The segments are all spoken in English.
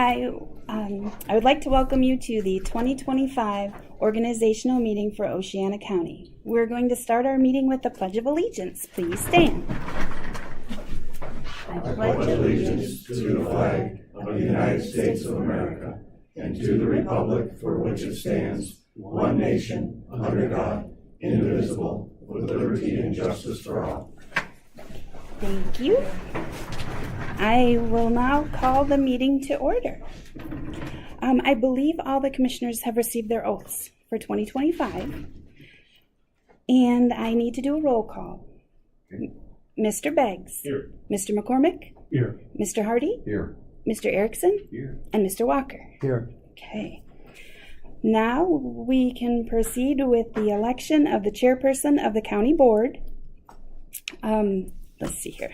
I would like to welcome you to the 2025 organizational meeting for Oceana County. We're going to start our meeting with the Pledge of Allegiance. Please stand. I pledge allegiance to the flag of the United States of America and to the republic for which it stands, one nation, under God, indivisible, with liberty and justice for all. Thank you. I will now call the meeting to order. I believe all the commissioners have received their oaths for 2025, and I need to do a roll call. Okay. Mr. Beggs. Here. Mr. McCormick. Here. Mr. Hardy. Here. Mr. Erickson. Here. And Mr. Walker. Here. Okay. Now we can proceed with the election of the chairperson of the county board. Let's see here.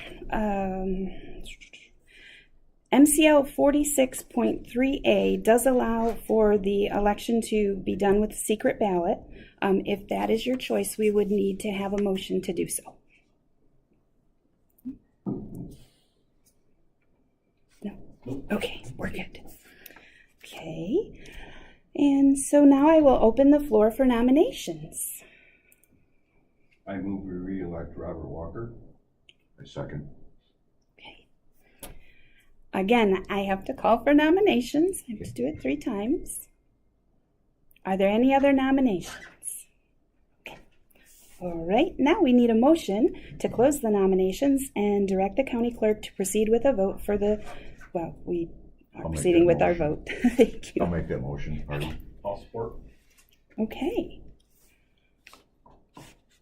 MCL 46.3A does allow for the election to be done with a secret ballot. If that is your choice, we would need to have a motion to do so. No? Okay, we're good. Okay. And so now I will open the floor for nominations. I move we re-elect Robert Walker. I second. Okay. Again, I have to call for nominations. I have to do it 3 times. Are there any other nominations? Okay. All right. Now we need a motion to close the nominations and direct the county clerk to proceed with a vote for the, well, we are proceeding with our vote. Thank you. I'll make that motion. I'll support. Okay.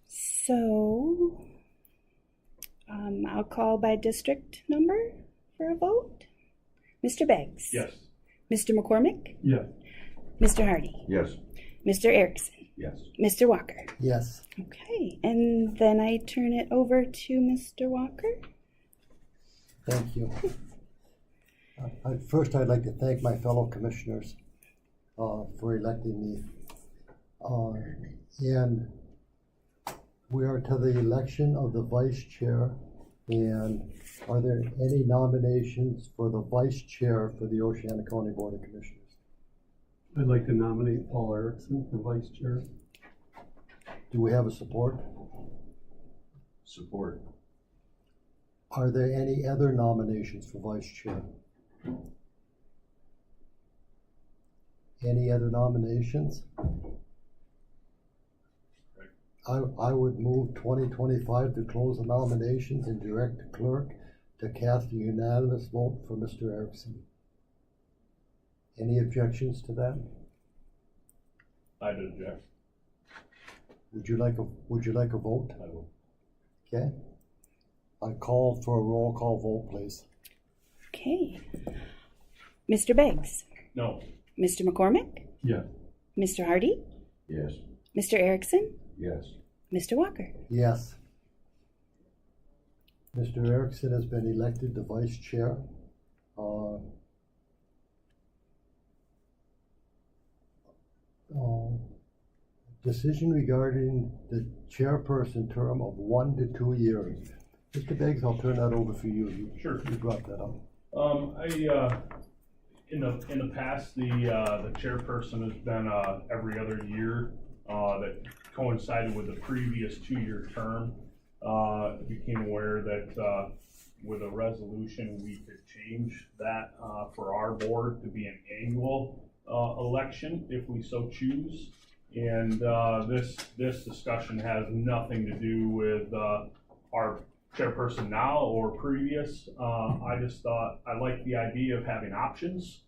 So, I'll call by district number for a vote. Mr. Beggs? Yes. Mr. McCormick? Yes. Mr. Hardy? Yes. Mr. Erickson? Yes. Mr. Walker? Yes. Okay, and then I turn it over to Mr. Walker. Thank you. First, I'd like to thank my fellow commissioners for electing me. And we are to the election of the vice chair. And are there any nominations for the vice chair for the Oceana County Board of Commissioners? I'd like to nominate Paul Erickson for vice chair. Do we have a support? Support. Are there any other nominations for vice chair? Any other nominations? I would move 2025 to close the nominations and direct the clerk to cast a unanimous vote for Mr. Erickson. Any objections to that? I did object. Would you like a vote? I will. Okay. I call for a roll call vote, please. Okay. Mr. Beggs? No. Mr. McCormick? Yes. Mr. Hardy? Yes. Mr. Erickson? Yes. Mr. Walker? Yes. Mr. Erickson has been elected the vice chair. Decision regarding the chairperson term of 1 to 2 years. Mr. Beggs, I'll turn that over for you. Sure. You brought that up. In the past, the chairperson has been every other year that coincided with the previous 2-year term. Became aware that with a resolution we could change that for our board to be an annual election if we so choose. And this discussion has nothing to do with our chairperson now or previous. I just thought I liked the idea of having options.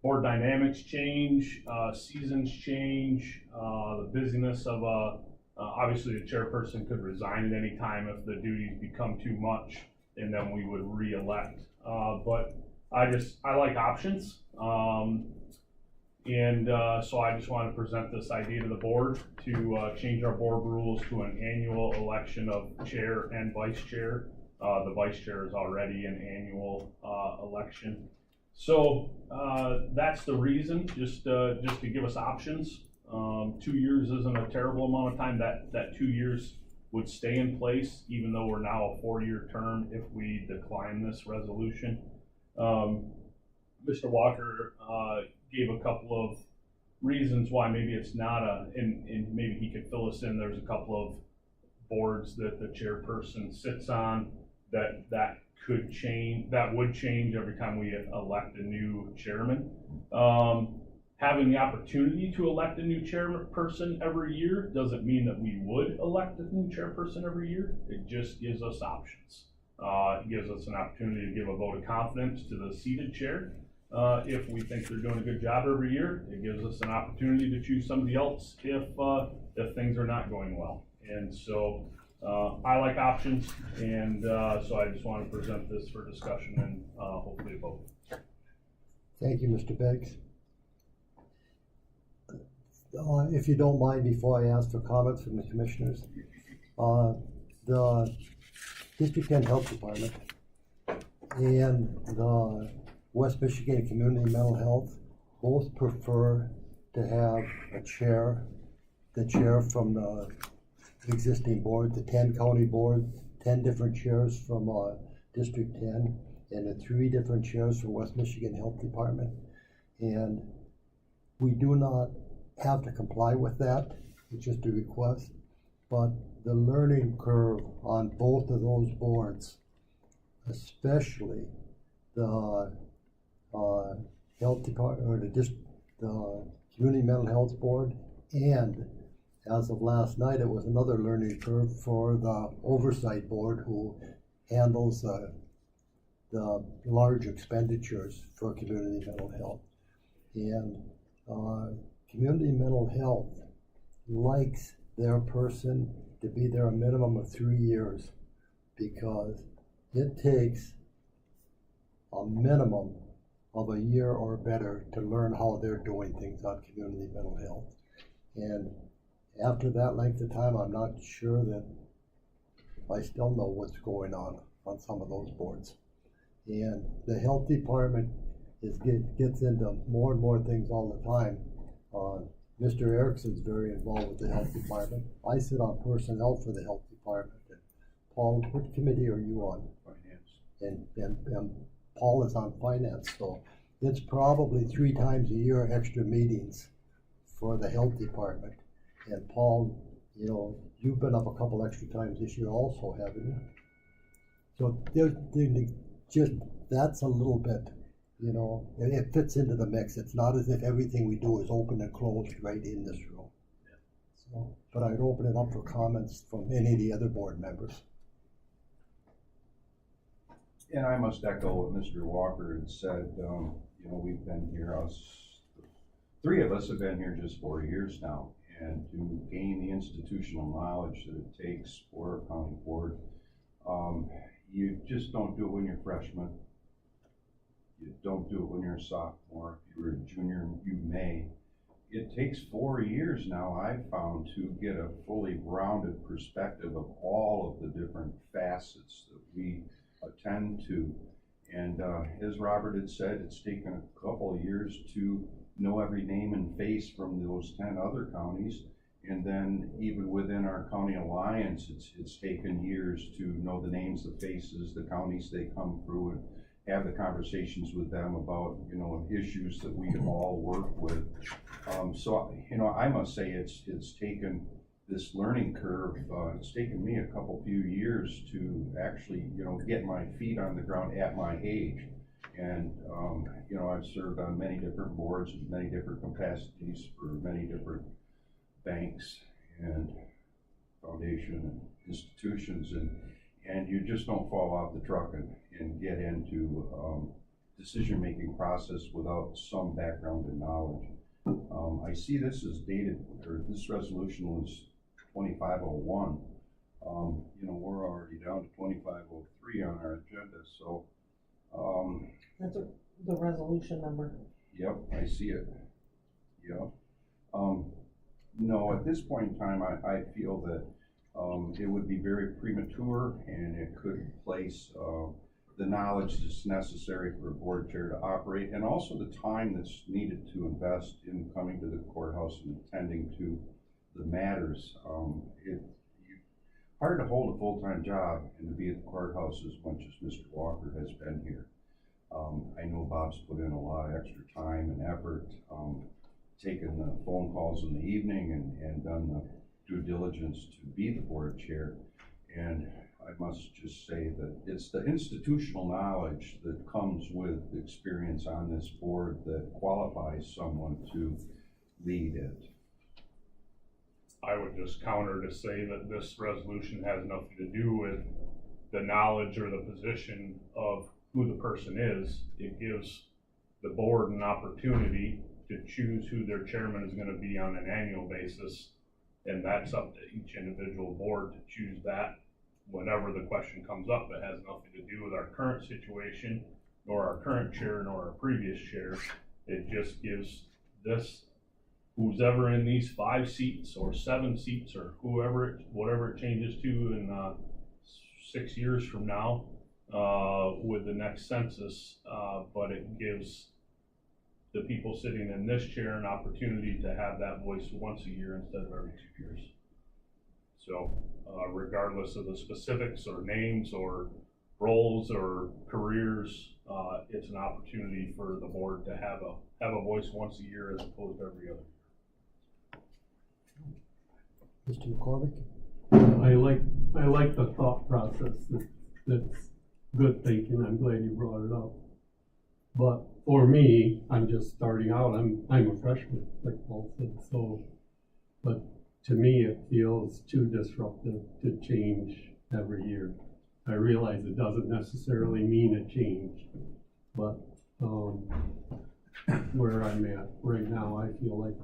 Board dynamics change, seasons change, the busyness of obviously the chairperson could resign at any time if the duties become too much, and then we would re-elect. But I like options. So I just want to present this idea to the board to change our board rules to an annual election of chair and vice chair. The vice chair is already an annual election. So that's the reason, just to give us options. 2 years isn't a terrible amount of time. That 2 years would stay in place, even though we're now a 4-year term if we decline this resolution. Mr. Walker gave a couple of reasons why maybe it's not and maybe he could fill us in. There's a couple of boards that the chairperson sits on that could change, that would change every time we elect a new chairman. Having the opportunity to elect a new chairperson every year doesn't mean that we would elect a new chairperson every year. It just gives us options. It gives us an opportunity to give a vote of confidence to the seated chair. If we think they're doing a good job every year, it gives us an opportunity to choose somebody else if things are not going well. And so I like options, and so I just want to present this for discussion and hopefully a vote. Thank you, Mr. Beggs. If you don't mind, before I ask for comments from the commissioners, the District 10 Health Department and the West Michigan Community Mental Health both prefer to have a chair, the chair from the existing board, the 10 county board, 10 different chairs from District 10, and the 3 different chairs from West Michigan Health Department. And we do not have to comply with that, it's just a request, but the learning curve on both of those boards, especially the health department, or the community mental health board, and as of last night, it was another learning curve for the oversight board who handles the large expenditures for community mental health. And community mental health likes their person to be there a minimum of 3 years, because it takes a minimum of a year or better to learn how they're doing things on community mental health. And after that length of time, I'm not sure that I still know what's going on some of those boards. And the health department gets into more and more things all the time. Mr. Erickson's very involved with the health department. I sit on personnel for the health department. And Paul, what committee are you on? Finance. And Paul is on finance, so it's probably 3 times a year extra meetings for the health department. And Paul, you know, you've been up a couple extra times this year also, haven't you? So they're just, that's a little bit, you know, it fits into the mix. It's not as if everything we do is open and closed right in this room. So, but I'd open it up for comments from any of the other board members. And I must echo what Mr. Walker had said. You know, we've been here, 3 of us have been here just 4 years now. And to gain the institutional knowledge that it takes for a county board, you just don't do it when you're a freshman. You don't do it when you're a sophomore. If you were a junior, you may. It takes 4 years now, I've found, to get a fully rounded perspective of all of the different facets that we attend to. And as Robert had said, it's taken a couple of years to know every name and face from those 10 other counties. And then even within our county alliance, it's taken years to know the names, the faces, the counties they come through, and have the conversations with them about, you know, issues that we all work with. So, you know, I must say it's taken this learning curve. It's taken me a few years to actually, you know, get my feet on the ground at my age. And, you know, I've served on many different boards in many different capacities for many different banks and foundation and institutions, and you just don't fall off the truck and get into decision-making process without some background and knowledge. I see this is dated, or this resolution was 2501. You know, we're already down to 2503 on our agenda, so. That's the resolution number. Yep, I see it. Yep. No, at this point in time, I feel that it would be very premature, and it could place the knowledge that's necessary for a board chair to operate, and also the time that's needed to invest in coming to the courthouse and attending to the matters. It's hard to hold a full-time job and to be at the courthouse as much as Mr. Walker has been here. I know Bob's put in a lot of extra time and effort, taken the phone calls in the evening and done the due diligence to be the board chair. And I must just say that it's the institutional knowledge that comes with experience on this board that qualifies someone to lead it. I would just counter to say that this resolution has nothing to do with the knowledge or the position of who the person is. It gives the board an opportunity to choose who their chairman is gonna be on an annual basis. And that's up to each individual board to choose that whenever the question comes up. It has nothing to do with our current situation, nor our current chair, nor our previous chair. It just gives this, who's ever in these 5 seats or 7 seats or whatever it changes to in 6 years from now, with the next census, but it gives the people sitting in this chair an opportunity to have that voice once a year instead of every 2 years. So, regardless of the specifics or names or roles or careers, it's an opportunity for the board to have a voice once a year as opposed to every other. Mr. McCormick? I like the thought process. That's good thinking. I'm glad you brought it up. But for me, I'm just starting out. I'm a freshman, like Paul said. So, but to me, it feels too disruptive to change every year. I realize it doesn't necessarily mean a change, but where I'm at right now, I feel like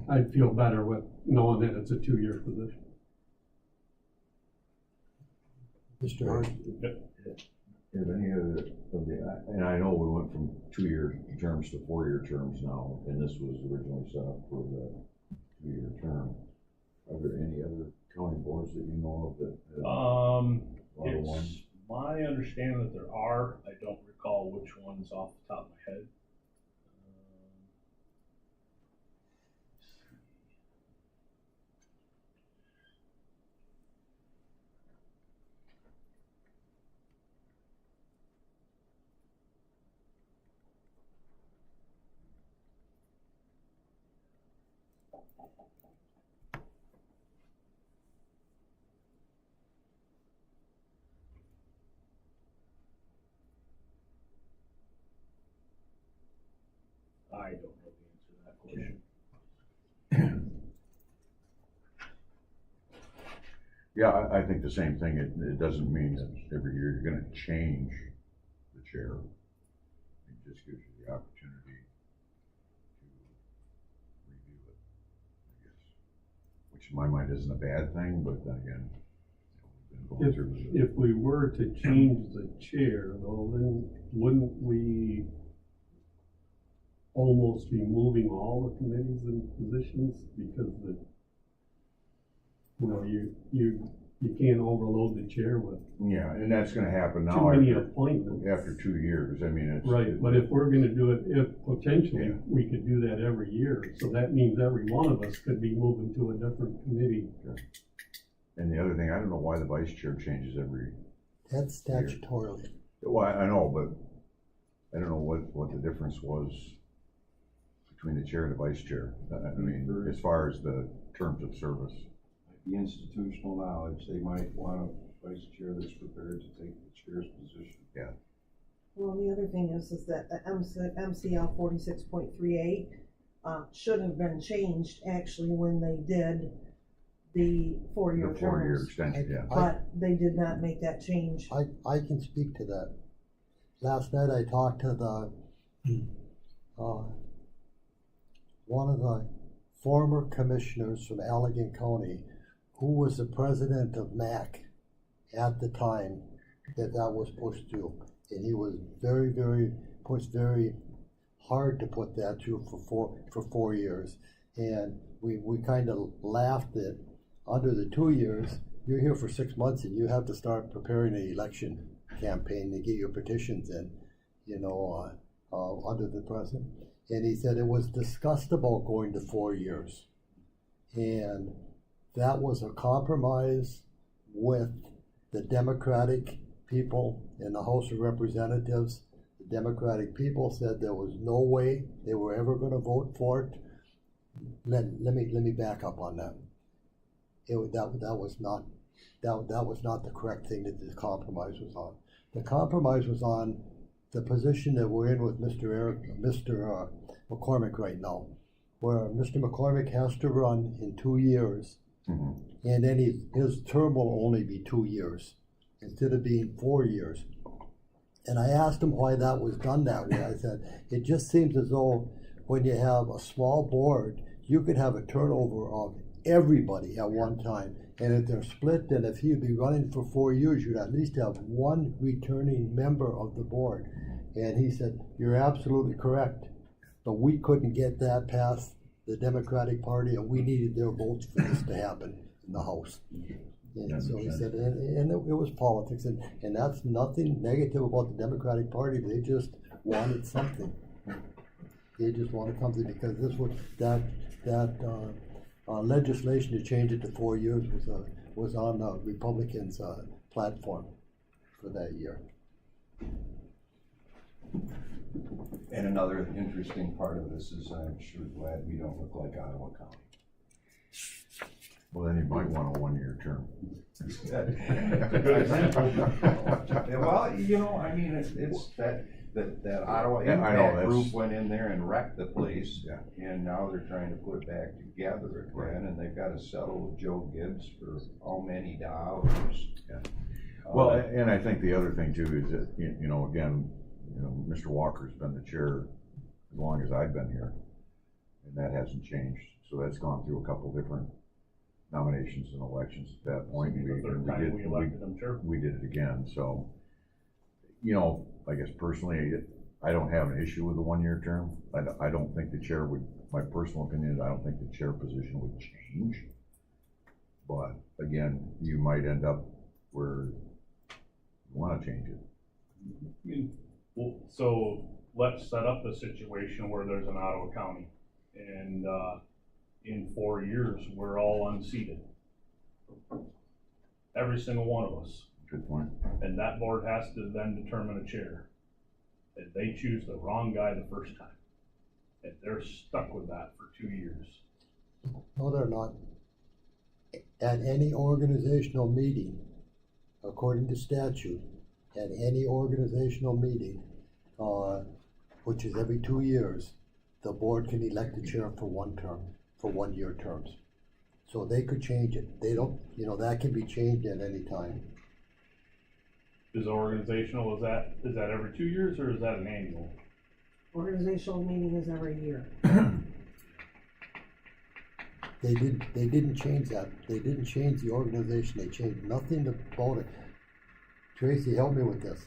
I'd feel better with knowing that it's a 2-year position. Mr. Hart? If any of the, and I know we went from 2-year terms to 4-year terms now, and this was originally set up for the 2-year term. Are there any other county boards that you know of that? It's my understanding that there are. I don't recall which ones off the top of my head. I don't know the answer to that question. Yeah, I think the same thing. It doesn't mean that every year you're gonna change the chair. It just gives you the opportunity to review it, I guess. Which in my mind isn't a bad thing, but then again, we've been going through this. If we were to change the chair, though, then wouldn't we almost be moving all the committees and positions? Because you can't overload the chair with Yeah, and that's gonna happen too now many after appointments. 2 years. I mean, it's. Right, but if we're gonna do it, if potentially we could do that every year, so that means every one of us could be moving to a different committee. And the other thing, I don't know why the vice chair changes every. That's statutorily. Well, I know, but I don't know what the difference was between the chair and the vice chair. I mean, as far as the terms of service. The institutional knowledge, they might want a vice chair that's prepared to take the chair's position. Yeah. Well, the other thing is that MCL 46.38 should have been changed actually when they did the 4-year The 4-year terms. extension, yeah. But they did not make that change. I can speak to that. Last night I talked to the one of the former commissioners from Allegan County, who was the president of MAC at the time that was pushed through. And he was pushed very hard to put that through for 4 years. And we kind of laughed at, under the 2 years, you're here for 6 months and you have to start preparing an election campaign to get your petitions in, under the president. And he said it was discussed about going to 4 years. And that was a compromise with the Democratic people in the House of Representatives The Democratic people said there was no way they were ever gonna vote for it. Let me back up on that. That was not the correct thing that the compromise was on. The compromise was on the position that we're in with Mr. McCormick right now, where Mr. McCormick has to run in 2 years, and then his term will only be 2 years instead of being 4 years. And I asked him why that was done that way. I said, it just seems as though when you have a small board, you could have a turnover of everybody at one time. And if they're split, then if he'd be running for 4 years, you'd at least have one returning member of the board. And he said, you're absolutely correct. But we couldn't get that past the Democratic Party, and we needed their votes for this to happen in the House. And so he said, and it was politics, and that's nothing negative about the Democratic Party. They just wanted something. They just wanted something because this was that legislation to change it to 4 years was on the Republicans' platform for that year. And another interesting part of this is I'm sure glad we don't look like Ottawa County. Well, then you might want a 1-year term. Well, you know, I mean, it's that Ottawa Yeah, I know, Impact Group that's- went in there and wrecked the place. Yeah. And now they're trying to put it back together again, and they've gotta settle with Joe Gibbs for how many dollars. Yeah. Well, and I think the other thing too is that, you know, again, Mr. Walker's been the chair as long as I've been here, and that hasn't changed. So that's gone through a couple different nominations and elections at that point. The third time we elected him chair. We did it again, so, you know, I guess personally, I don't have an issue with the 1-year term. I don't think the chair would, my personal opinion, I don't think the chair position would change. But again, you might end up where you wanna change it. Well, so let's set up the situation where there's an Ottawa County, and in 4 years, we're all unseated. Every single one of us. Good point. And that board has to then determine a chair. And they choose the wrong guy the first time. And they're stuck with that for 2 years. No, they're not. At any organizational meeting, according to statute, at any organizational meeting, which is every 2 years, the board can elect a chair for 1 term, for 1-year terms. So they could change it. They don't, that can be changed at any time. Is organizational, is that every 2 years or is that an annual? Organizational meeting is every year. They didn't change that. They didn't change the organization. They changed nothing about it. Tracy, help me with this.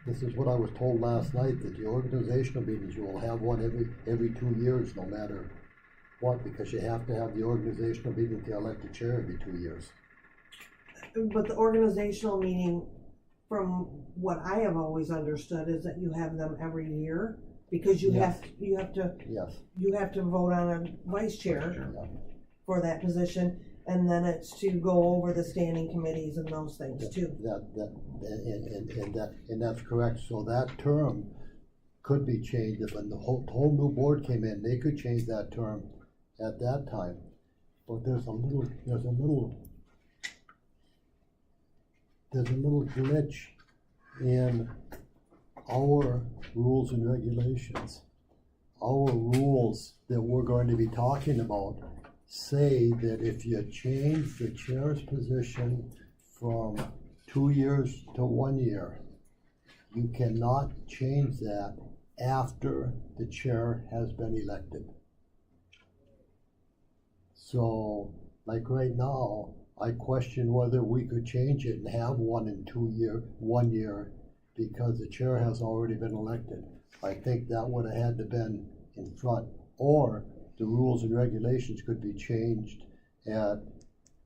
This is what I was told last night, that the organizational meetings, you will have one every 2 years, no matter what, because you have to have the organizational meeting to elect a chair every 2 years. But the organizational meeting, from what I have always understood, is that you have them every year, because you Yes. have to Yes. vote on a vice chair Yeah. for that position, and then it's to go over the standing committees and those things too. And that's correct. So that term could be changed if when the whole new board came in. They could change that term at that time. But there's a little glitch in our rules and regulations. Our rules that we're going to be talking about say that if you change the chair's position from 2 years to 1 year, you cannot change that after the chair has been elected. So, like right now, I question whether we could change it and have 1 year, because the chair has already been elected. I think that would have had to been in front, or the rules and regulations could be changed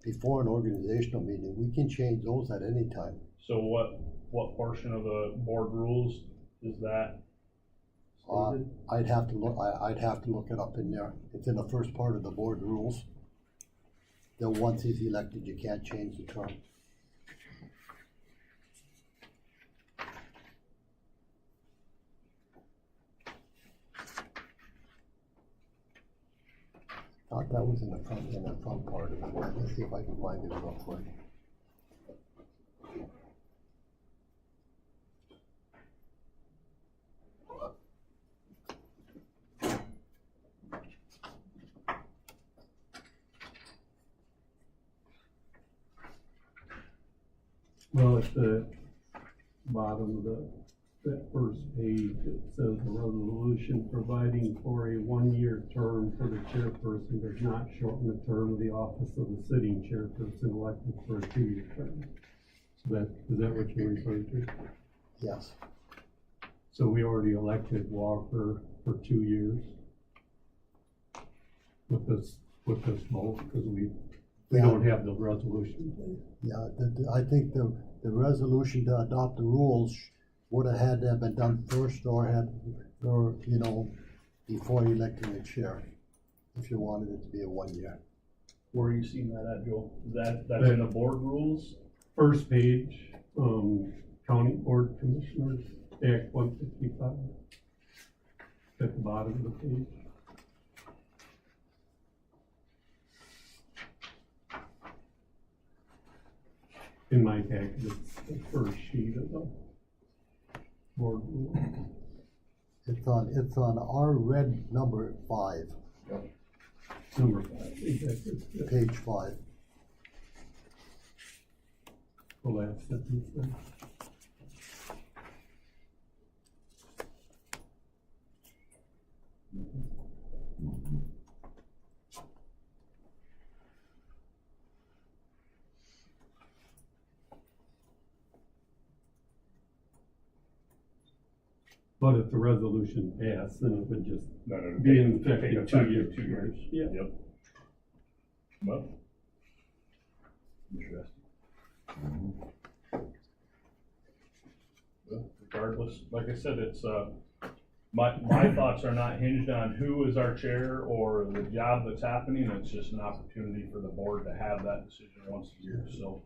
before an organizational meeting. We can change those at any time. So what portion of the board rules is that? stated? I'd have to look it up in there. It's in the first part of the board rules. That once he's elected, you can't change the term. that was in the front part of it. Let me see if I can find it real quick. Well, at the bottom of that first page, it says the resolution providing for a one-year term for the chairperson does not shorten the term of the office of the sitting chairperson elected for a two-year term. So is that what you're referring to? Yes, So we already elected Walker for 2 years with this vote, because we don't have the resolution. yeah, I think the resolution to adopt the rules would have had to have been done first or before electing a chair, if you wanted it to be a 1 year. Where are you seeing that at, Joel? That's in the board rules? First page, County Board of Commissioners, Act 155. At the bottom of the page. In my packet, it's the first sheet of the board rule. It's on our red number 5, Number 5, exactly. page 5. The last sentence there. But if the resolution passed, then it would just No, no, be in take effect in effect 2 in years. 2 years. Yeah. Yep. Well. Interesting. Well, regardless, like I said, it's, my thoughts are not hinged on who is our chair or the job that's happening. It's just an opportunity for the board to have that decision once a year, so,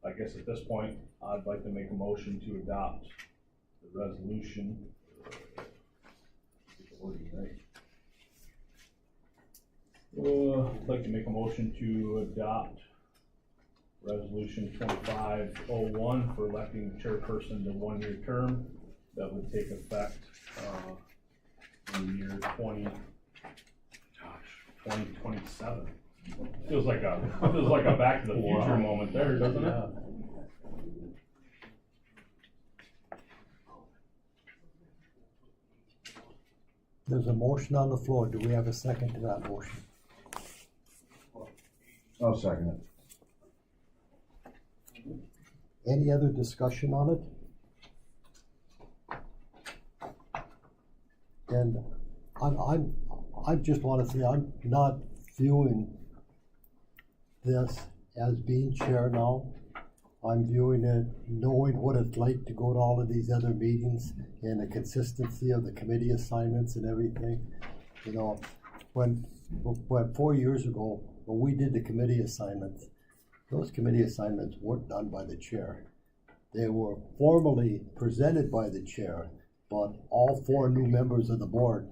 I guess at this point, I'd like to make a motion to adopt the resolution. Get the wording right. I'd like to make a motion to adopt resolution 2501 for electing the chairperson to 1-year term. That would take effect, in the year 2027. Feels like a Back to the Future moment there, doesn't it? There's a motion on the floor. Do we have a second to that motion? I'll second it. Any other discussion on it? And I just want to say, I'm not viewing this as being chair now. I'm viewing it, knowing what it's like to go to all of these other meetings and the consistency of the committee assignments and everything. You know, when 4 years ago, when we did the committee assignments, those committee assignments weren't done by the chair. They were formally presented by the chair, but all 4 new members of the board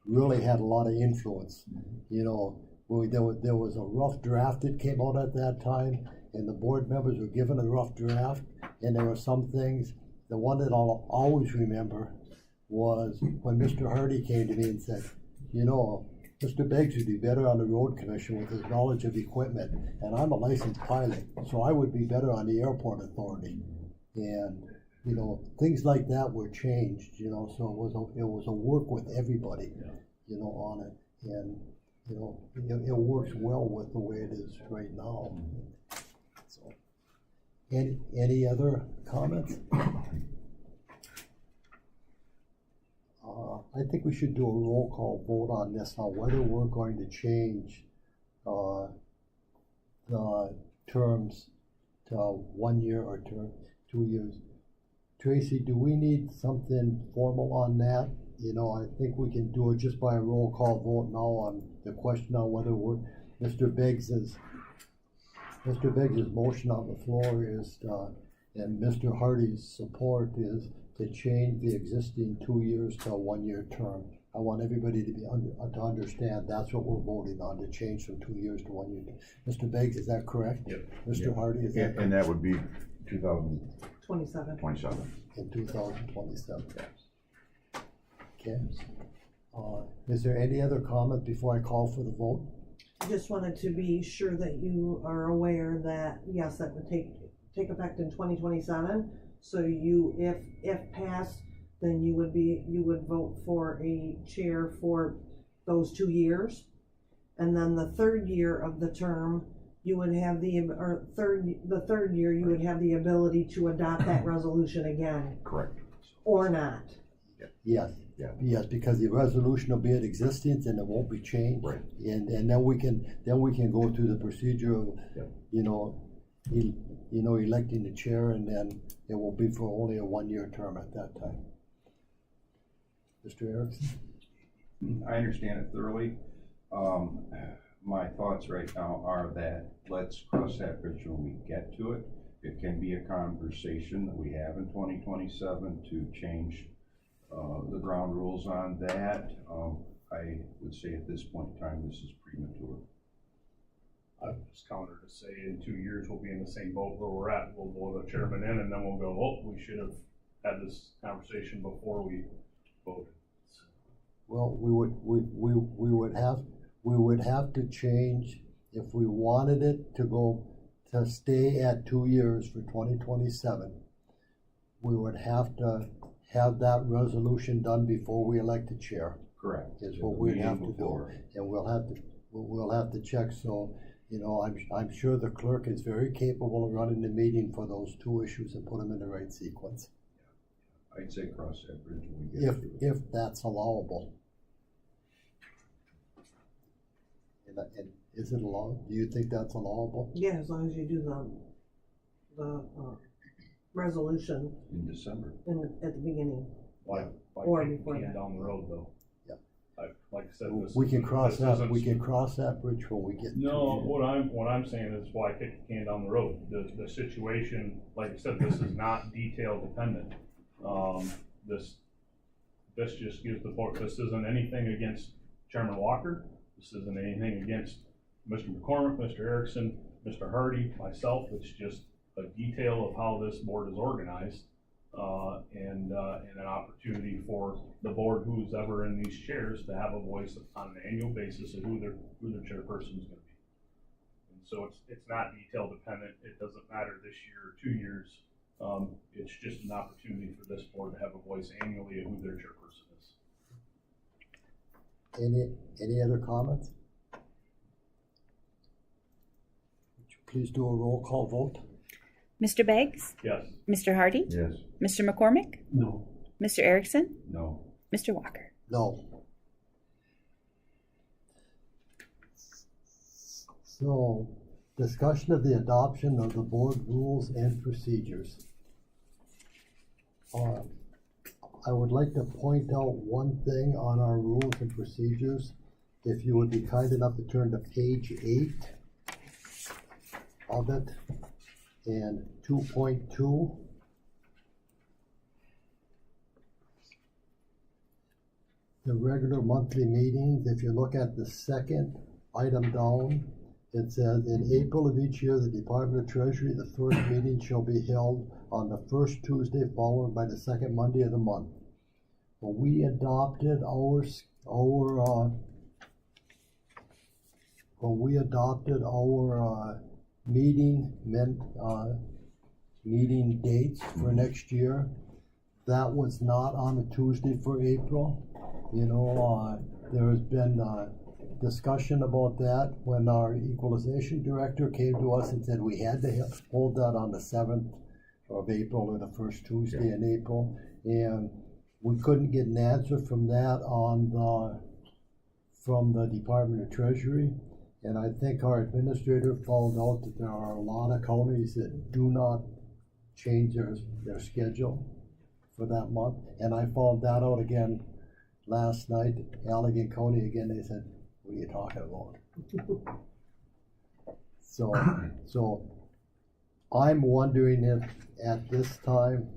really had a lot of influence. You know, there was a rough draft that came out at that time, and the board members were given a rough draft, and there were some things. The one that I'll always remember was when Mr. Hardy came to me and said, you know, Mr. Beggs would be better on the road commission with his knowledge of equipment, and I'm a licensed pilot, so I would be better on the airport authority. And, you know, things like that were changed, you know, so it was a work with everybody, you know, on it. And, you know, it works well with the way it is right now. So, any other comments? I think we should do a roll call vote on this now, whether we're going to change the terms to 1 year or 2 years. Tracy, do we need something formal on that? You know, I think we can do it just by a roll call vote now on the question on whether we're, Mr. Beggs's motion on the floor is, and Mr. Hardy's support is to change the existing 2 years to a 1 year term. I want everybody to to understand that's what we're voting on, to change from 2 years to 1 year. Mr. Beggs, is that correct? Yep. Mr. Hardy, is that And that would be 2027. 27. in 2027? Okay. Is there any other comment before I call for the vote? Just wanted to be sure that you are aware that, yes, that would take effect in 2027. So you, if passed, then you would vote for a chair for those 2 years. And then the third year of the term, you would have the third year, you would have the ability to adopt that resolution again, Correct. or not. Yes. Yeah. Yes, because the resolution will be in existence and it won't be changed. Right. And then we can go through the procedure of, Yep. electing the chair, and then it will be for only a 1 year term at that time. Mr. Erickson? I understand it thoroughly. My thoughts right now are that let's cross that bridge when we get to it. It can be a conversation that we have in 2027 to change the ground rules on that. I would say at this point in time, this is premature. I would just counter to say in 2 years, we'll be in the same boat where we're at. We'll vote a chairman in and then we'll go, oh, we should have had this conversation before we voted. Well, we would have to change, if we wanted it to stay at 2 years for 2027, we would have to have that resolution done before we elect a chair. Correct. Is what we'd have to do, Before. and we'll have to check, so, I'm sure the clerk is very capable of running the meeting for those 2 issues and put them in the right sequence, I'd say cross that bridge when we get to it. if that's allowable. And is it allowed, do you think that's allowable? Yeah, as long as you do the resolution In December. at the beginning. Why Or kick the before can that. down the road though? Yeah. Like I said, this We can isn't- cross this that, isn't- we can cross that bridge when we get. No, what I'm saying is why kick the can down the road? The situation, like I said, this is not detail dependent. This just gives the board, this isn't anything against Chairman Walker. This isn't anything against Mr. McCormick, Mr. Erickson, Mr. Hardy, myself. It's just a detail of how this board is organized. And an opportunity for the board, who's ever in these chairs, to have a voice on an annual basis of who their chairperson is gonna be. And so it's not detail dependent. It doesn't matter this year or 2 years. It's just an opportunity for this board to have a voice annually of who their chairperson is. Any other comments? Would you please do a roll call vote? Mr. Beggs? Yes. Mr. Hardy? Yes. Mr. McCormick? No. Mr. Erickson? No. Mr. Walker? No. So, discussion of the adoption of the board rules and procedures. I would like to point out one thing on our rules and procedures. If you would be kind enough to turn to page 8 of it, and 2.2. The regular monthly meetings, if you look at the second item down, it says, in April of each year, the Department of Treasury, the first meeting shall be held on the first Tuesday followed by the second Monday of the month. When we adopted our meeting dates for next year, that was not on a Tuesday for April. There has been discussion about that when our equalization director came to us and said we had to hold that on the 7th of April or the first Tuesday in April, and we couldn't get an answer from that from the Department of Treasury. And I think our administrator found out that there are a lot of counties that do not change their schedule for that month. And I found that out again last night, Allegan County again, they said, what are you talking about? So I'm wondering if at this time,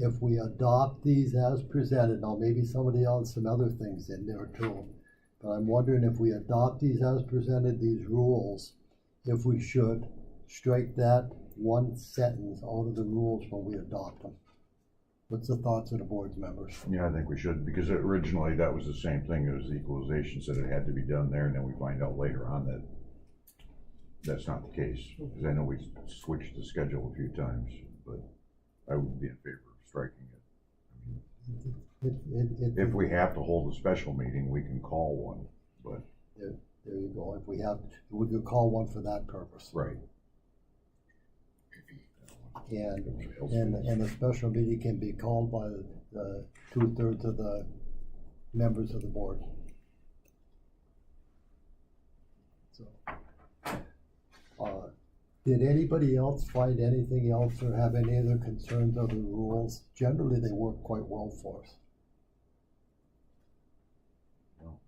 if we adopt these as presented, now maybe somebody else, some other things in there too, but I'm wondering if we adopt these as presented, these rules, if we should strike that one sentence out of the rules when we adopt them. What's the thoughts of the board's members? Yeah, I think we should, because originally that was the same thing as the equalization, said it had to be done there, and then we find out later on that that's not the case, because I know we switched the schedule a few times, but I would be in favor of striking it. If we have to hold a special meeting, we can call one, but. There you go, if we could call one for that purpose. Right. And a special meeting can be called by the 2/3 of the members of the board. So, did anybody else find anything else or have any other concerns of the rules? Generally, they work quite well for us. No.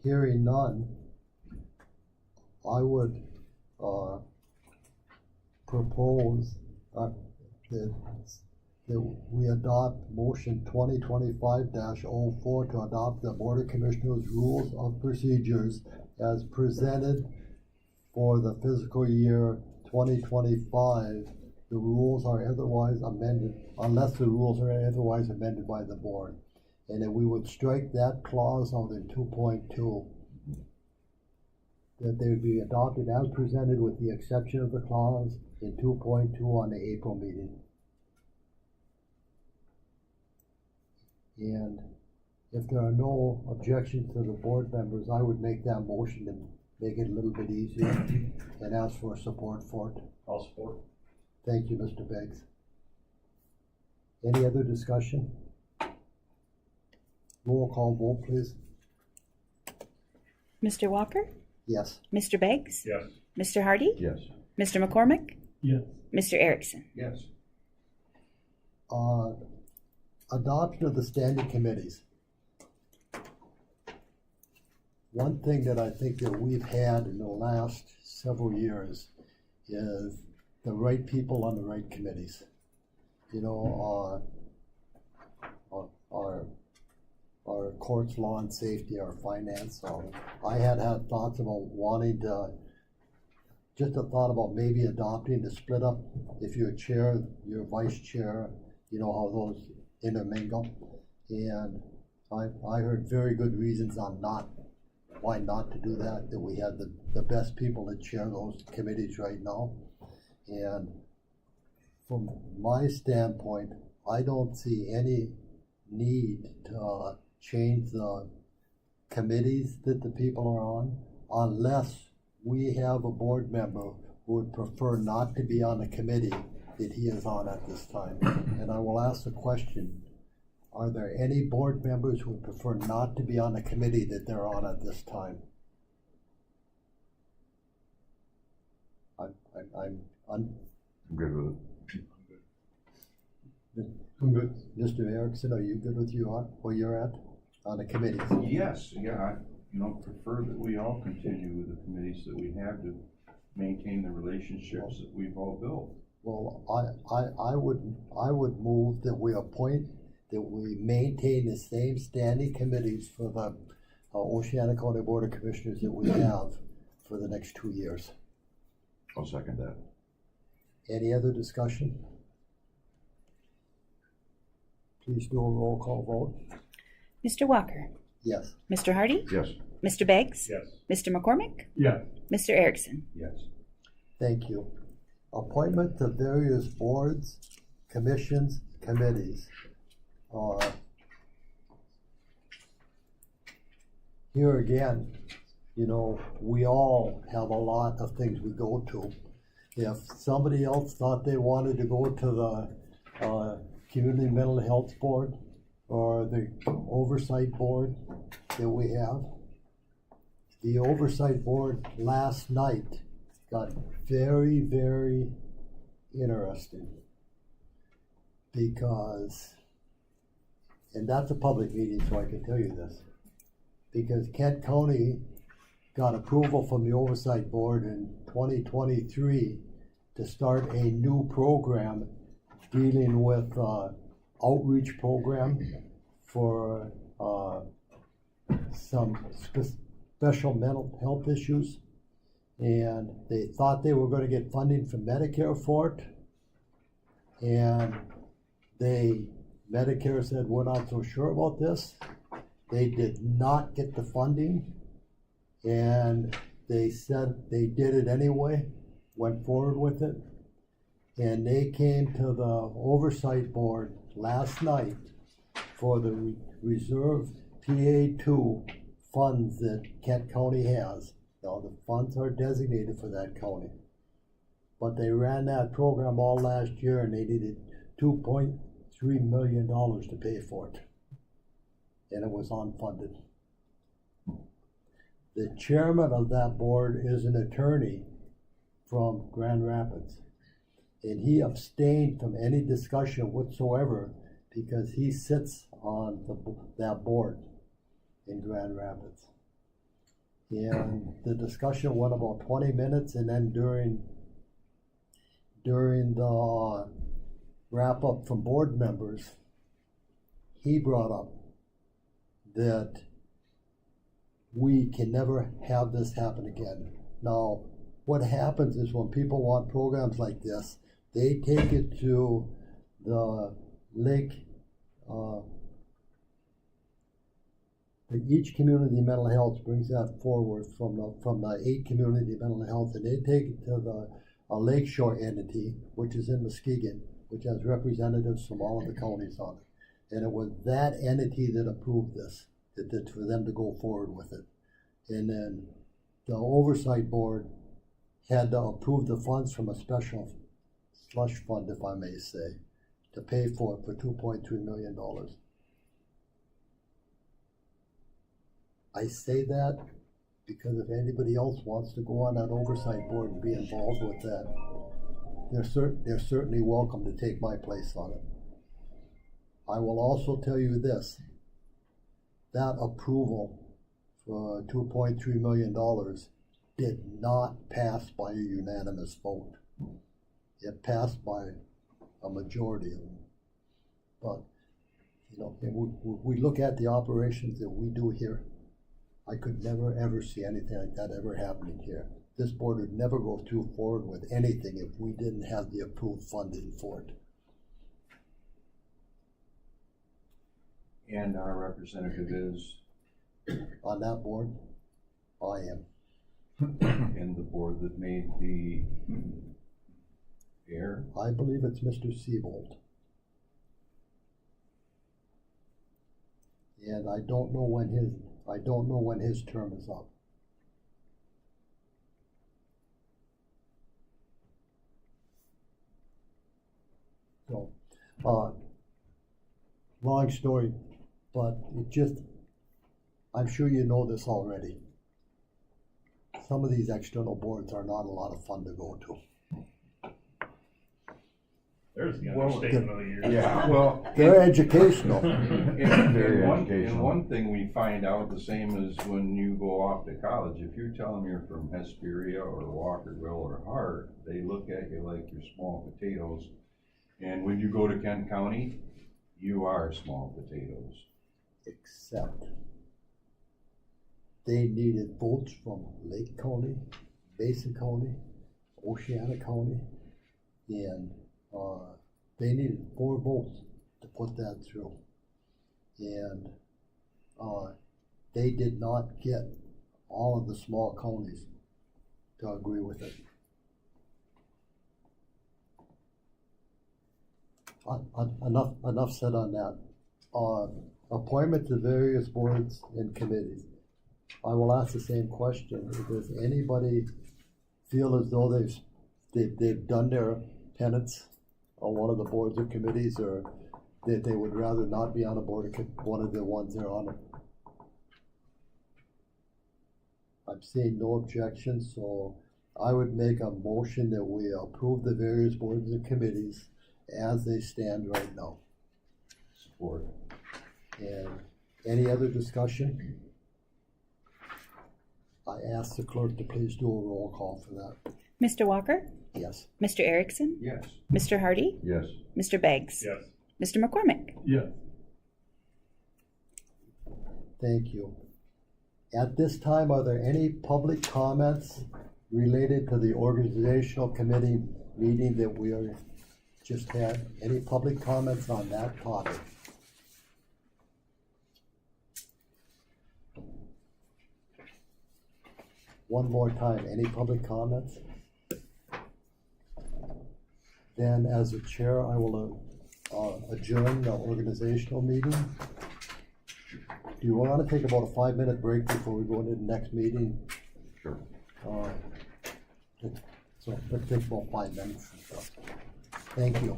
Hearing none, I would propose that we adopt motion 2025-04 to adopt the Board of Commissioners Rules of Procedures as presented for the fiscal year 2025. The rules are otherwise amended, unless the rules are otherwise amended by the board. And then we would strike that clause out in 2.2, that they would be adopted as presented with the exception of the clause in 2.2 on the April meeting. And if there are no objections to the board members, I would make that motion and make it a little bit easier and ask for support for it. I'll support. Thank you, Mr. Beggs. Any other discussion? Roll call vote, please. Mr. Walker? Yes. Mr. Beggs? Yes. Mr. Hardy? Yes. Mr. McCormick? Yes. Mr. Erickson? Yes. Adoption of the standing committees. One thing that I think that we've had in the last several years is the right people on the right committees. You know, our courts, law and safety, our finance. So I had thoughts about wanting to, just a thought about maybe adopting to split up, if you're chair, your vice chair, you know how those intermingle. And I heard very good reasons on why not to do that, that we had the best people that chair those committees right now. And from my standpoint, I don't see any need to change the committees that the people are on, unless we have a board member who would prefer not to be on the committee that he is on at this time. And I will ask the question, are there any board members who would prefer not to be on the committee that they're on at this time? I'm good with it. I'm good. Mr. Erickson, are you good with where you're at on the committees? Yes, yeah, I prefer that we all continue with the committees that we have to maintain the relationships that we've all built. Well, I would move that we maintain the same standing committees for the Oceana County Board of Commissioners that we have for the next 2 years. I'll second that. Any other discussion? Please do a roll call vote. Mr. Walker? Yes. Mr. Hardy? Yes. Mr. Beggs? Yes. Mr. McCormick? Yes. Mr. Erickson? Yes. Thank you. Appointment to various boards, commissions, committees. Here again, you know, we all have a lot of things we go to. If somebody else thought they wanted to go to the Community Mental Health Board or the Oversight Board that we have, the Oversight Board last night got very, very interesting because, and that's a public meeting, so I can tell you this, because Kent County got approval from the Oversight Board in 2023 to start a new program dealing with outreach program for some special mental health issues. And they thought they were gonna get funding from Medicare for it. And Medicare said, we're not so sure about this. They did not get the funding. And they said they did it anyway, went forward with it. And they came to the Oversight Board last night for the reserve PA2 funds that Kent County has. Now, the funds are designated for that county. But they ran that program all last year and they needed $2.3 million to pay for it. And it was unfunded. The chairman of that board is an attorney from Grand Rapids. And he abstained from any discussion whatsoever because he sits on that board in Grand Rapids. And the discussion went about 20 minutes, and then during the wrap-up from board members, he brought up that we can never have this happen again. Now, what happens is when people want programs like this, they take it to the lake, each community mental health brings that forward from the 8 community mental health, and they take it to a lakeshore entity, which is in Muskegon, which has representatives from all of the counties on it. And it was that entity that approved this, that for them to go forward with it. And then the Oversight Board had to approve the funds from a special slush fund, if I may say, to pay for it for $2.3 million. I say that because if anybody else wants to go on that Oversight Board and be involved with that, they're certainly welcome to take my place on it. I will also tell you this, that approval for $2.3 million did not pass by a unanimous vote. It passed by a majority of them. But, you know, we look at the operations that we do here. I could never ever see anything like that ever happening here. This board would never go forward with anything if we didn't have the approved funding for it. And our representative is On that board, I am. in the board that made the error. I believe it's Mr. Seabold. And I don't know when his term is up. So, long story, but I'm sure you know this already. Some of these external boards are not a lot of fun to go to. There's the understatement of the year. Yeah, well. They're educational. And one thing we find out, the same as when you go off to college, if you tell them you're from Hesperia or Walkerville or Hart, they look at you like you're small potatoes. And when you go to Kent County, you are small potatoes. Except they needed votes from Lake County, Mason County, Oceana County, and they needed 4 votes to put that through. And they did not get all of the small counties to agree with it. Enough said on that. Appointment to various boards and committees. I will ask the same question. Does anybody feel as though they've done their penance on one of the boards or committees, or that they would rather not be on a board of one of the ones they're on? I'm seeing no objections, so I would make a motion that we approve the various boards and committees as they stand right now. Support. And any other discussion? I ask the clerk to please do a roll call for that. Mr. Walker? Yes. Mr. Erickson? Yes. Mr. Hardy? Yes. Mr. Beggs? Yes. Mr. McCormick? Yes. Thank you. At this time, are there any public comments related to the organizational committee meeting that we are just had? Any public comments on that topic? One more time, any public comments? Then as a chair, I will adjourn the organizational meeting. Do you want to take about a 5-minute break before we go into the next meeting? Sure. So let's take about 5 minutes. Thank you.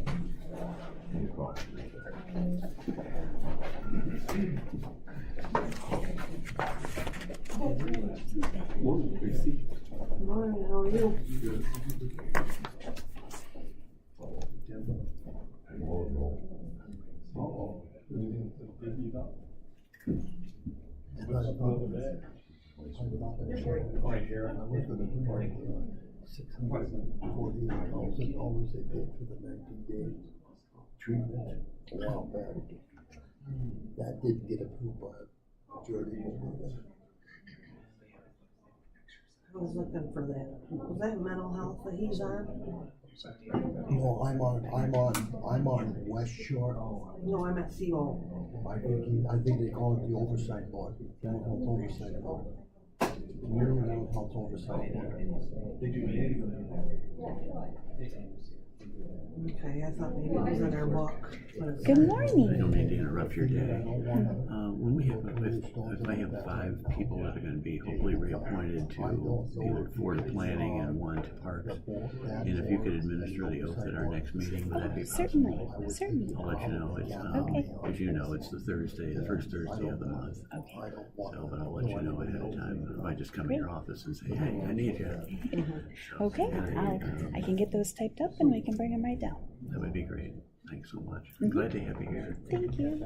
Morning, how are you? And I thought $648,000 they paid for the 19 days treatment a while back. That didn't get approved by a majority vote. I was looking for that. Was that mental health that he's on? No, I'm on West Shore. No, I'm at Seagull. I think they call it the oversight board, mental health oversight board. Community mental health oversight board. Okay, I thought maybe it was in our book. Good morning. I don't mean to interrupt your day. When we have, if I have 5 people that are gonna be hopefully reappointed to either for the planning and 1 to parks, and if you could administer the oath at our next meeting, would that be possible? Certainly, certainly. I'll let you know, it's, Okay. as you know, it's the Thursday, the first Thursday of the month. Okay. So, but I'll let you know ahead of time, if I just come to your office and say, hey, I need you. Okay, I can get those typed up and we can bring them right down. That would be great. Thanks so much. I'm glad to have you here. Thank you.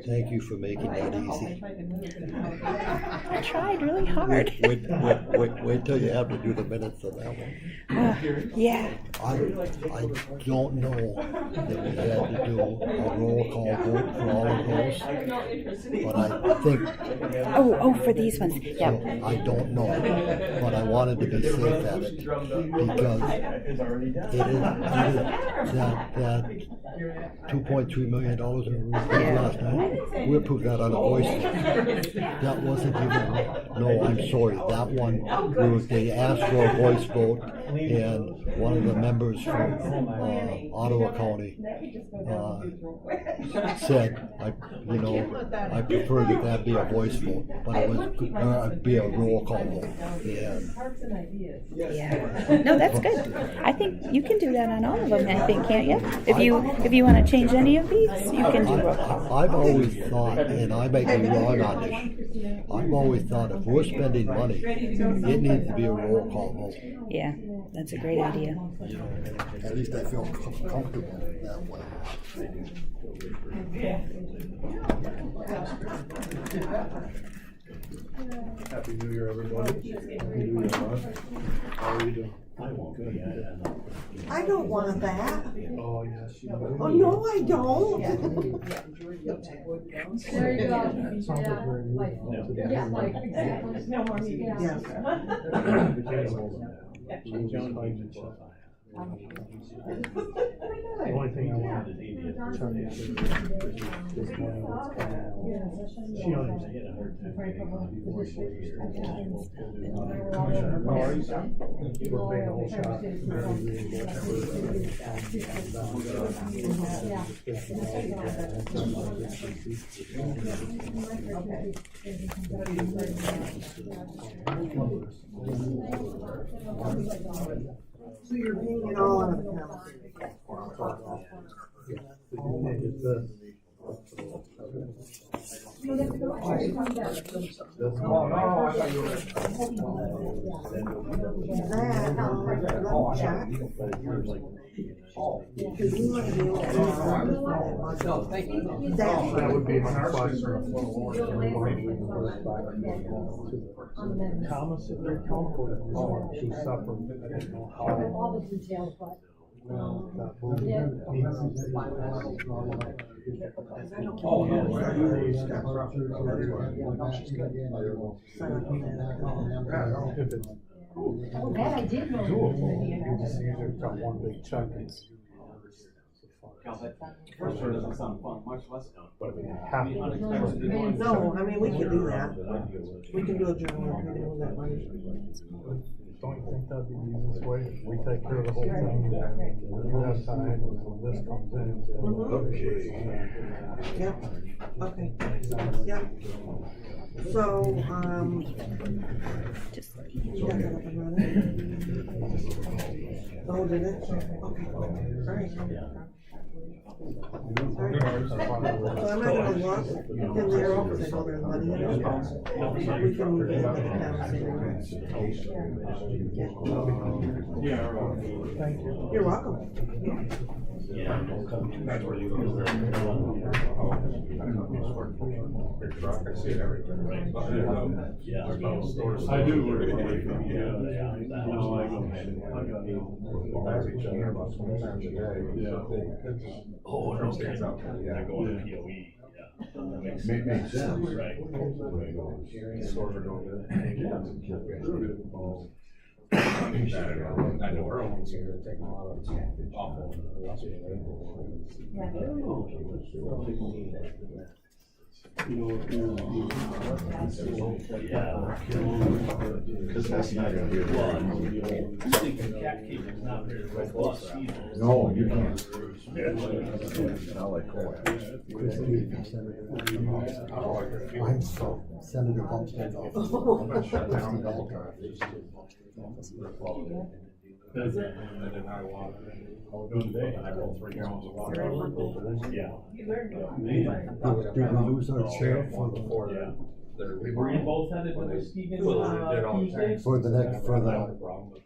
Thank you for making that easy. I tried really hard. Wait till you have to do the minutes of that one. Yeah. I don't know that we had to do a roll call vote for all of those, but I think, Oh, for these ones. Yeah. I don't know, but I wanted to be safe at it, because it is that $2.3 million we approved last night, we approved that on a voice vote. That wasn't even, no, I'm sorry, that one, they asked for a voice vote, and one of the members from Ottawa County said, I prefer that be a voice vote, but it was be a roll call vote. Yeah. No, that's good. I think you can do that on all of them, I think, can't you? If you want to change any of these, you can do roll call. I've always thought, and I may be wrong on this, I've always thought if we're spending money, it needs to be a roll call vote. Yeah, that's a great idea. At least I feel comfortable that way. Happy New Year, everybody. Happy New Year, Ron. How are you doing? I won't be. I don't want that. Oh, yes. You know. Oh, no, I don't. There you go. The only thing I wanted to tell you is this morning what's coming out. She understands. Commissioner, how are you? We're paying a whole shot. So you're paying it all out of the county. It's That would be my question. Thomas, if they're comfortable with she suffered, I don't know how. All the details, but. Oh, that I did know. You just use it for one big chunk. First one doesn't sound fun, much less. But half. No, I mean, we can do that. We can do a general meeting with that money. Don't you think that'd be the easiest way? We take care of the whole thing, and you have time, and when this comes in. Okay. Yep, okay, yep. So, you got that up and running? Oh, did it? Okay, alright. Alright. So I'm not gonna look in there because I know there's money in it. We can move it into the accounts. Thank you. You're welcome. That's where you go. I see it everywhere, right? I do work for it. No, I go. Oh, it stands out. I go on the POE, yeah. Makes sense. Right. Stores are doing good. I know our ones here take a lot of awful. Because that's not gonna be a No, you can't. I like I'm so Senator Bumstead. And then I walk, I'll go today, and I roll 3 gallons of water. Yeah. Did we lose our sheriff for Yeah. Were you both headed to Muskegon Tuesday? for the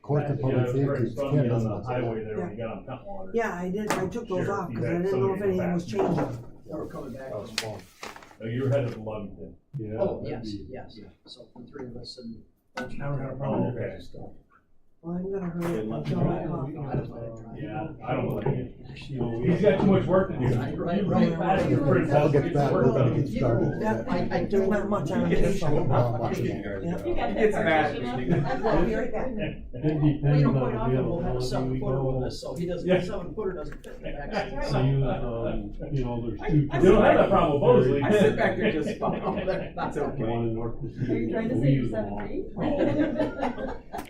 court of public safety? Ken On doesn't the have to highway go. there when you got on Cutwater. Yeah, I did, I took those off because I didn't know if anything was changing. They were coming back. You were headed to Ludington. Yeah. Oh, yes, yes. So the three of us and. Never had a problem. Okay. Well, I'm gonna hurry up and fill my coffee. Yeah, I don't like it. He's got too much work to do. I'll get back, we're gonna get started. Yeah, there's not much on it. Not much. It's bad. I'll be right back. It We depends don't on quite often, we'll have a availability. We 7-footer with go, us, so he doesn't, Yeah. 7-footer doesn't fit in the back. we use, you know, there's two. You don't have that problem with Bosley. I sit back there just fine. That's okay. One in North Muskegon. Are you trying to We say you're use them 7 all. feet?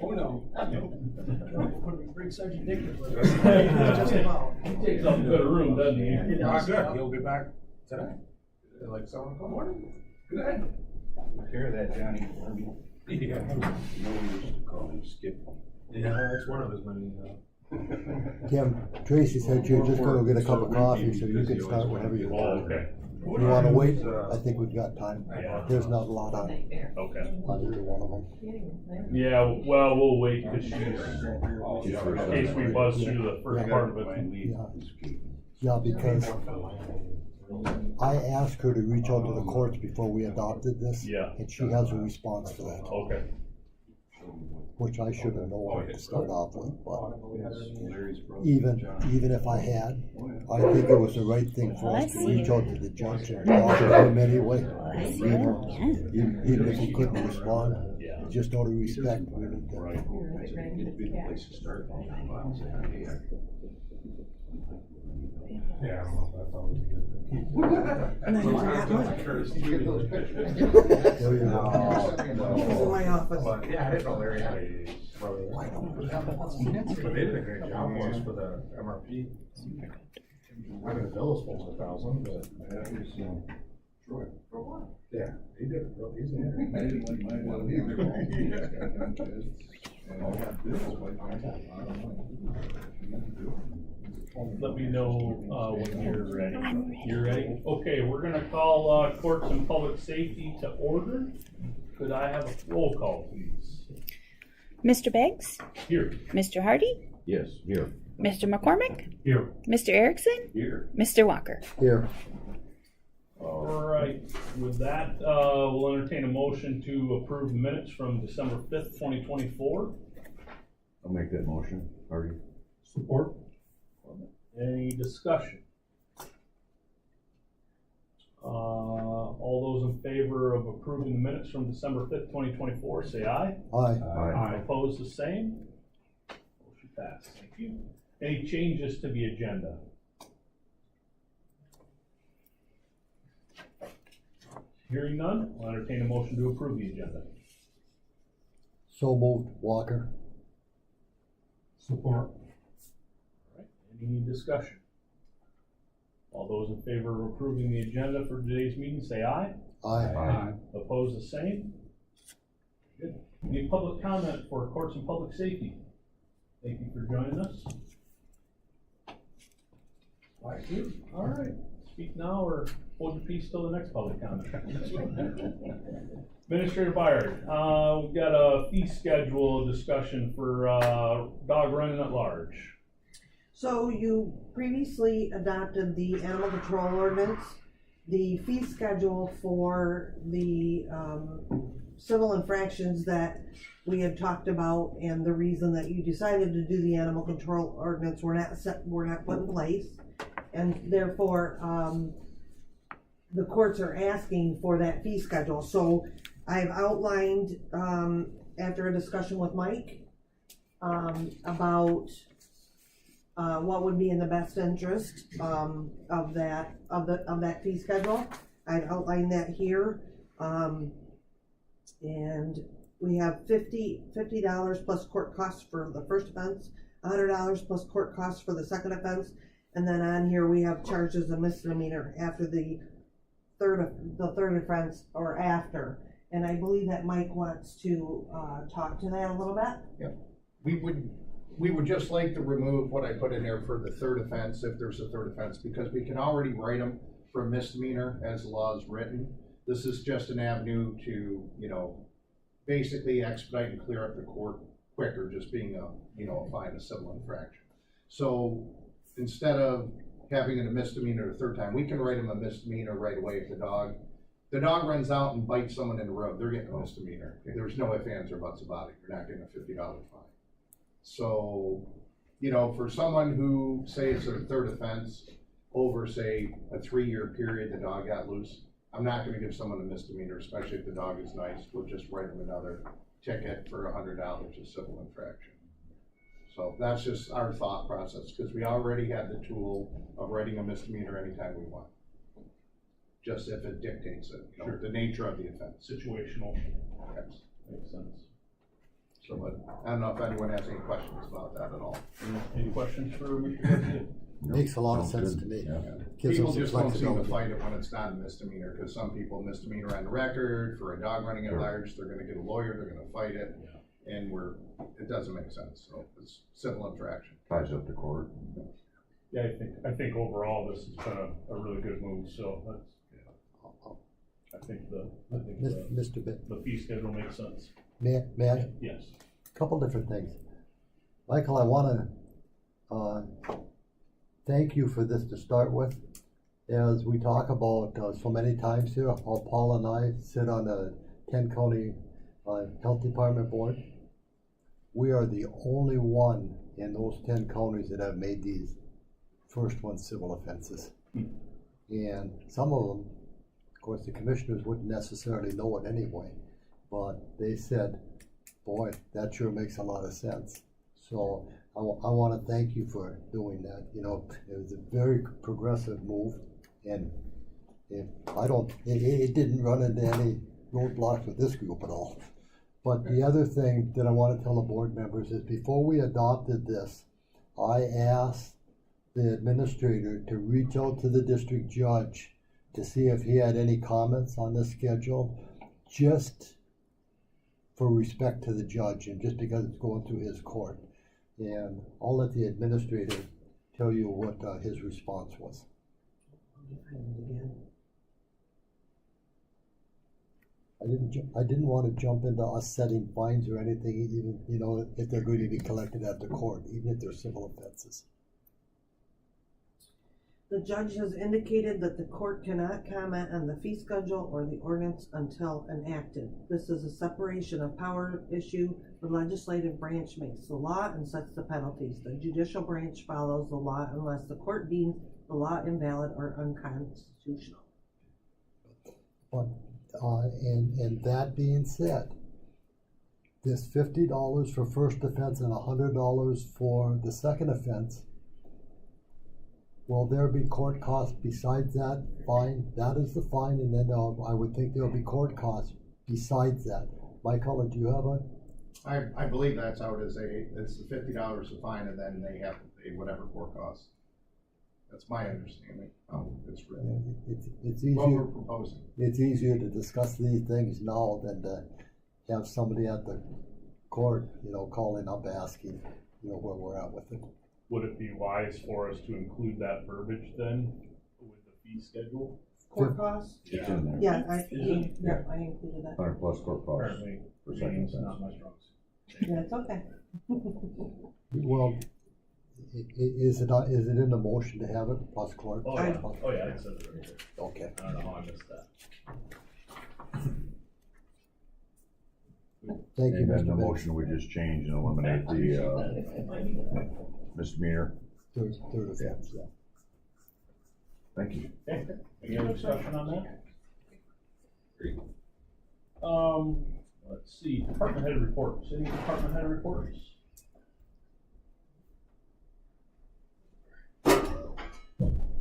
Oh, no. Bring Sergeant Dickens with us. Just about. He takes up a bit of room, doesn't he? Good, he'll be back today. Like 7 o'clock morning. Good. Hear that, Johnny? Yeah. No one used to call him Skip. Yeah, that's one of his many, Kim, Tracy said you're just gonna get a cup of coffee, so you can start whenever you Oh, want. okay. You wanna wait? I think we've got time. Yeah. There's not a lot on Okay. either one of them. Yeah, well, we'll wait because she's, in case we buzz through the first part of it. Yeah, because I asked her to reach out to the courts before we adopted this. Yeah. And she has a response for that, Okay. which I should have known to start off with, but Larry's brother, even John. if I had, I think it was the right thing for us to reach out to the judge and talk to him anyway. Even if he couldn't respond, just out of respect, we need to. Right. It'd be the place to start. Yeah, I don't know if that's always good. And I forgot mine. There you go. It's in my office. But, yeah, I didn't know Larry had a brother. But they did a great job for us for the MRP. I mean, the bill was supposed to 1,000, but. Troy. Yeah, he did it real easy. Let me know, when you're ready. You're ready? Okay, we're gonna call, courts and public safety to order. Could I have a roll call, please? Mr. Beggs? Here. Mr. Hardy? Yes, here. Mr. McCormick? Here. Mr. Erickson? Here. Mr. Walker? Here. All right, with that, we'll entertain a motion to approve minutes from December 5th, 2024. I'll make that motion, Hardy. Support? Any discussion? All those in favor of approving the minutes from December 5th, 2024, say aye. Aye. Opposed, the same. Motion passed. Thank you. Any changes to the agenda? Hearing none, I'll entertain a motion to approve the agenda. So moved, Walker. Support? All right, any discussion? All those in favor of approving the agenda for today's meeting, say aye. Aye. Opposed, the same. Good. Any public comment for courts and public safety? Thank you for joining us. All right, speak now or hold your peace till the next public comment. Administrator Byard, we've got a fee schedule discussion for dog running at large. So you previously adopted the animal control ordinance. The fee schedule for the civil infractions that we had talked about and the reason that you decided to do the animal control ordinance were not put in place. And therefore, the courts are asking for that fee schedule. So I've outlined, after a discussion with Mike, about what would be in the best interest of that fee schedule. I've outlined that here, and we have $50 plus court costs for the first offense, $100 plus court costs for the second offense, and then on here we have charges of misdemeanor after the third offense or after. And I believe that Mike wants to talk to that a little bit. We would just like to remove what I put in there for the third offense, if there's a third offense, because we can already write them for a misdemeanor as the law is written. This is just an avenue to, basically expedite and clear up the court quicker, just being a fine, a civil infraction. So instead of having it a misdemeanor the third time, we can write them a misdemeanor right away. If the dog runs out and bites someone in the road, they're getting a misdemeanor. There's no ifs, ands, or buts about it. You're not getting a $50 fine. So, for someone who, say it's a third offense, over, say, a 3-year period, the dog got loose, I'm not gonna give someone a misdemeanor, especially if the dog is nice. We'll just write them another ticket for $100, a civil infraction. So that's just our thought process, because we already have the tool of writing a misdemeanor anytime we want. Just if it dictates it, Sure. The nature of the offense. Situational. Yes. Makes sense. So, but I don't know if anyone has any questions about that at all. Any questions for Mr. Garcia? Makes a lot of sense to me. Gives People them just some don't seem to flexibility. fight it when it's not a misdemeanor, because some people misdemeanor on the record, for a dog running at large, they're gonna get a lawyer, they're gonna fight it, and it doesn't make sense, so it's civil infraction. Ties up the court. Yeah, I think overall this has been a really good move, so that's, I think the Mr. Bit, the fee schedule makes sense. may I? Yes. Couple different things. Michael, I wanna, thank you for this to start with. As we talk about, so many times here, how Paul and I sit on a 10 county, health department board. We are the only one in those 10 counties that have made these first one civil offenses. And some of them, of course, the commissioners wouldn't necessarily know it anyway, but they said, boy, that sure makes a lot of sense. So I want to thank you for doing that. It was a very progressive move, and it didn't run into any roadblocks with this group at all. But the other thing that I want to tell the board members is before we adopted this, I asked the administrator to reach out to the district judge to see if he had any comments on this schedule, just for respect to the judge and just because it's going through his court. And I'll let the administrator tell you what his response was. I didn't want to jump into us setting fines or anything, even, you know, if they're going to be collected at the court, even if they're civil offenses. The judge has indicated that the court cannot comment on the fee schedule or the ordinance until enacted. This is a separation of power issue. The legislative branch makes the law and sets the penalties. The judicial branch follows the law unless the court deems the law invalid or unconstitutional. But, and that being said, this $50 for first offense and $100 for the second offense, will there be court costs besides that fine? That is the fine, and then I would think there'll be court costs besides that. Michael, do you have a? I believe that's how it is. It's the $50 a fine, and then they have to pay whatever court costs. That's my understanding. It's written. It's What easier. we're proposing. It's easier to discuss these things now than to have somebody at the court, you know, calling up asking, you know, where we're at with it. Would it be wise for us to include that verbiage then with the fee schedule? Court costs? It's in there. Yeah, I Yeah. included that. 100 plus court costs. Apparently, For second reading's offense. not my strong suit. Yeah, it's okay. Well, is it in the motion to have it plus court? Oh, yeah, oh, yeah, it says it right there. Okay. I don't know how I missed that. Thank you, And then Mr. the Bates. motion, we just change and eliminate the misdemeanor. Third offense, yeah. Thank you. Okay, any other discussion on that? Great. Let's see, department head reports, any department head reports?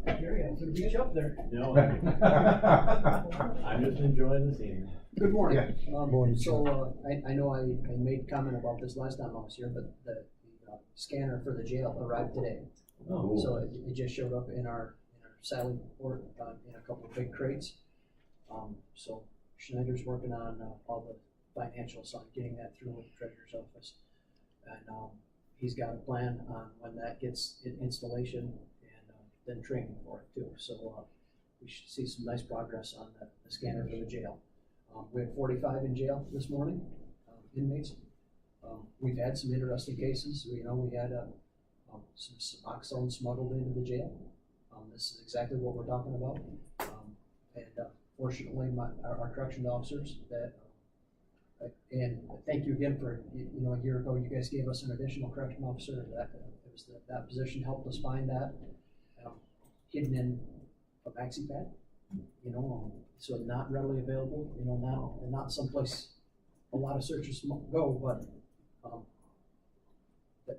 Gary, I'm gonna beat you up there. No, I'm just enjoying the scene. Good morning. Morning, So, I know I made comment about this last time I was here, but the scanner for the jail arrived today. Oh, So it just showed up in our Sally port, in a couple of big crates. So Schneider's working on all the financials on getting that through with the treasurer's office. And he's got a plan on when that gets in installation and then training for it too. So we should see some nice progress on the scanner for the jail. We had 45 in jail this morning, inmates. We've had some interesting cases. We had some Suboxone smuggled into the jail. This is exactly what we're talking about. Fortunately, our correctional officers and thank you again for, a year ago, you guys gave us an additional correctional officer. That position helped us find that, hidden in a maxi pad, so not readily available, now, and not someplace a lot of searchers go, but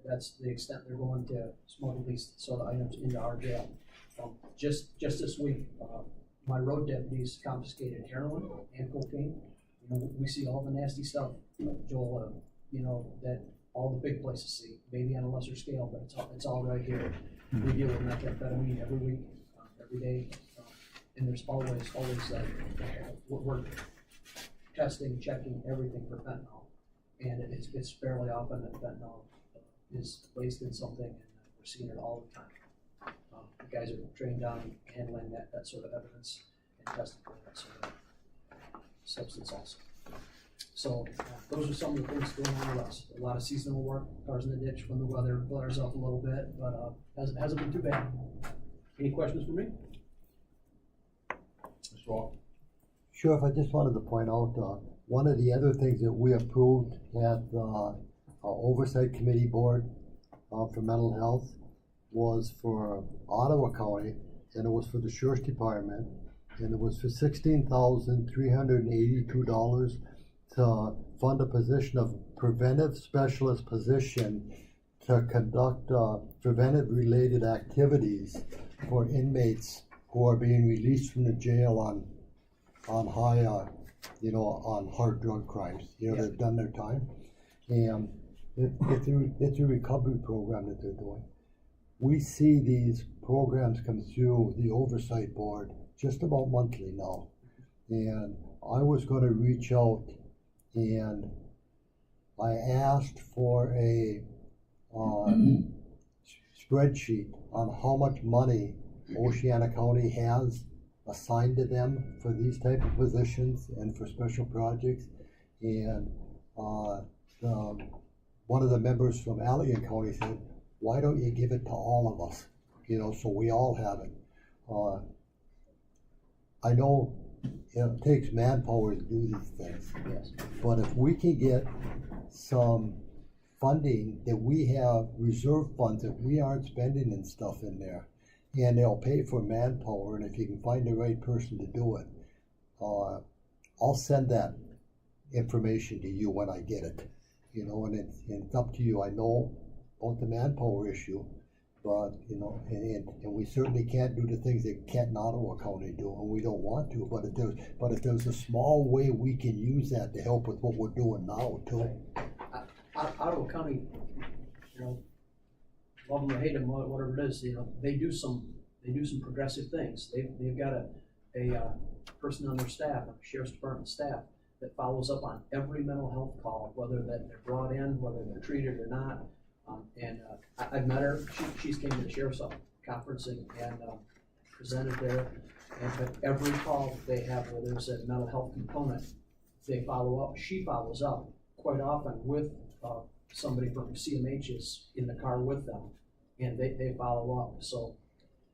that's the extent they're going to smuggle these sort of items into our jail. Just this week, my road deputies confiscated heroin and cocaine. We see all the nasty stuff, Joel, that all the big places see, maybe on a lesser scale, but it's all right here. We deal with methamphetamine every week, every day, and there's always we're testing, checking everything for fentanyl, and it's fairly often that fentanyl is laced in something, and we're seeing it all the time. The guys are trained on handling that sort of evidence and testing for that sort of substance also. So those are some of the things going on with us. A lot of seasonal work, cars in the ditch when the weather flares up a little bit, but hasn't been too bad. Any questions for me? Mr. Walker? Sheriff, I just wanted to point out, one of the other things that we approved at the Oversight Committee Board for Mental Health was for Ottawa County, and it was for the Sheriff's Department, and it was for $16,382 to fund a position of preventive specialist position to conduct preventive related activities for inmates who are being released from the jail on high, on hard drug crimes. They've done their time, and it's a recovery program that they're doing. We see these programs come through the Oversight Board just about monthly now. And I was going to reach out and I asked for a spreadsheet on how much money Oceana County has assigned to them for these type of positions and for special projects. And one of the members from Allegan County said, why don't you give it to all of us? You know, so we all have it. I know it takes manpower to do these things, Yes. but if we can get some funding that we have reserve funds that we aren't spending and stuff in there, and they'll pay for manpower, and if you can find the right person to do it, I'll send that information to you when I get it. You know, and it's up to you. I know about the manpower issue, but you know, and we certainly can't do the things that Kent and Ottawa County do, and we don't want to. But if there's a small way we can use that to help with what we're doing now too. Ottawa County, you know, love them or hate them, whatever it is, you know, they do some progressive things. They've got a person on their staff, a sheriff's department staff, that follows up on every mental health call, whether that they're brought in, whether they're treated or not. I've met her. She's came to the sheriff's conference and presented there. But every call that they have where there's a mental health component, they follow up. She follows up quite often with somebody from CMH is in the car with them, and they follow up. So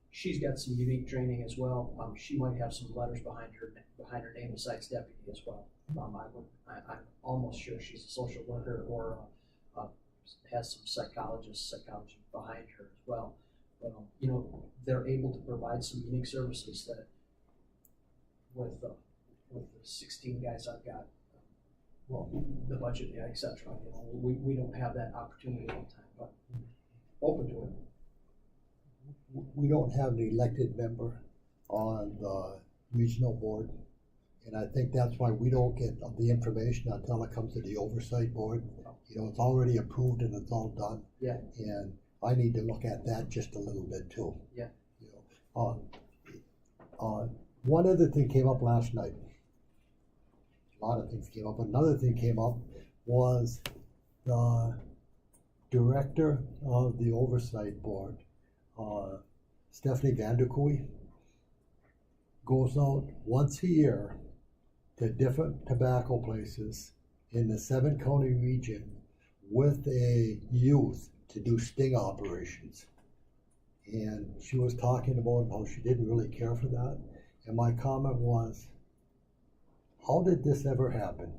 she's got some unique training as well. She might have some letters behind her name besides deputy as well. I'm almost sure she's a social worker or has some psychology behind her as well. But you know, they're able to provide some unique services that with the 16 guys I've got, well, the budget, yeah, et cetera. You know, we don't have that opportunity all the time, but open to it. We don't have an elected member on the regional board, and I think that's why we don't get the information until it comes to the oversight board. You know, it's already approved and it's all done. Yeah. And I need to look at that just a little bit too. Yeah. You know, one other thing came up last night. A lot of things came up. Another thing came up was the director of the oversight board, Stephanie Vanderkooi, goes out once a year to different tobacco places in the 7-county region with a youth to do sting operations. And she was talking about how she didn't really care for that. And my comment was, how did this ever happen?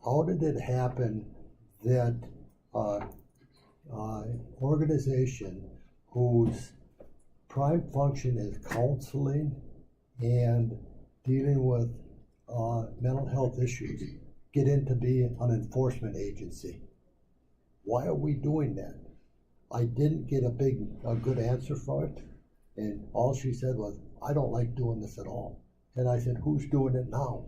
How did it happen that organization whose prime function is counseling and dealing with mental health issues get into being an enforcement agency? Why are we doing that? I didn't get a good answer for it, and all she said was, I don't like doing this at all. And I said, who's doing it now?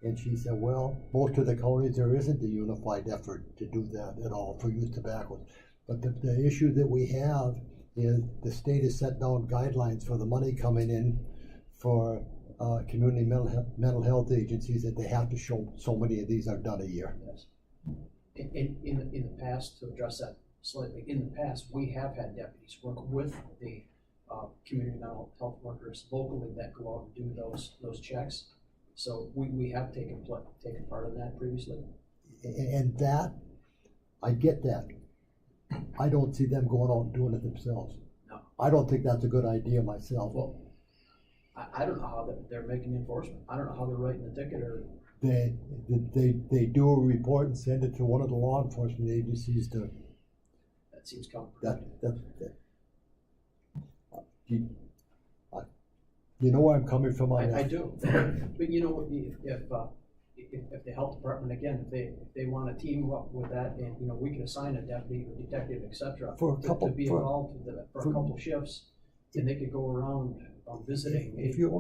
And she said, well, most of the counties, there isn't a unified effort to do that at all for youth tobacco. But the issue that we have is the state has set down guidelines for the money coming in for community mental health agencies that they have to show so many of these are done a year. Yes. In the past, to address that slightly, in the past, we have had deputies work with the community mental health workers locally that go out and do those checks. So we have taken part in that previously. And that, I get that. I don't see them going out and doing it themselves. No. I don't think that's a good idea myself. Well, I don't know how they're making enforcement. I don't know how they're writing the ticket or. They do a report and send it to one of the law enforcement agencies to. That seems counterproductive. You know where I'm coming from on that? I do, but you know, if the health department, again, if they want to team up with that, and you know, we can assign a deputy or detective, etc., to be involved with for a couple shifts, and they could go around visiting. Go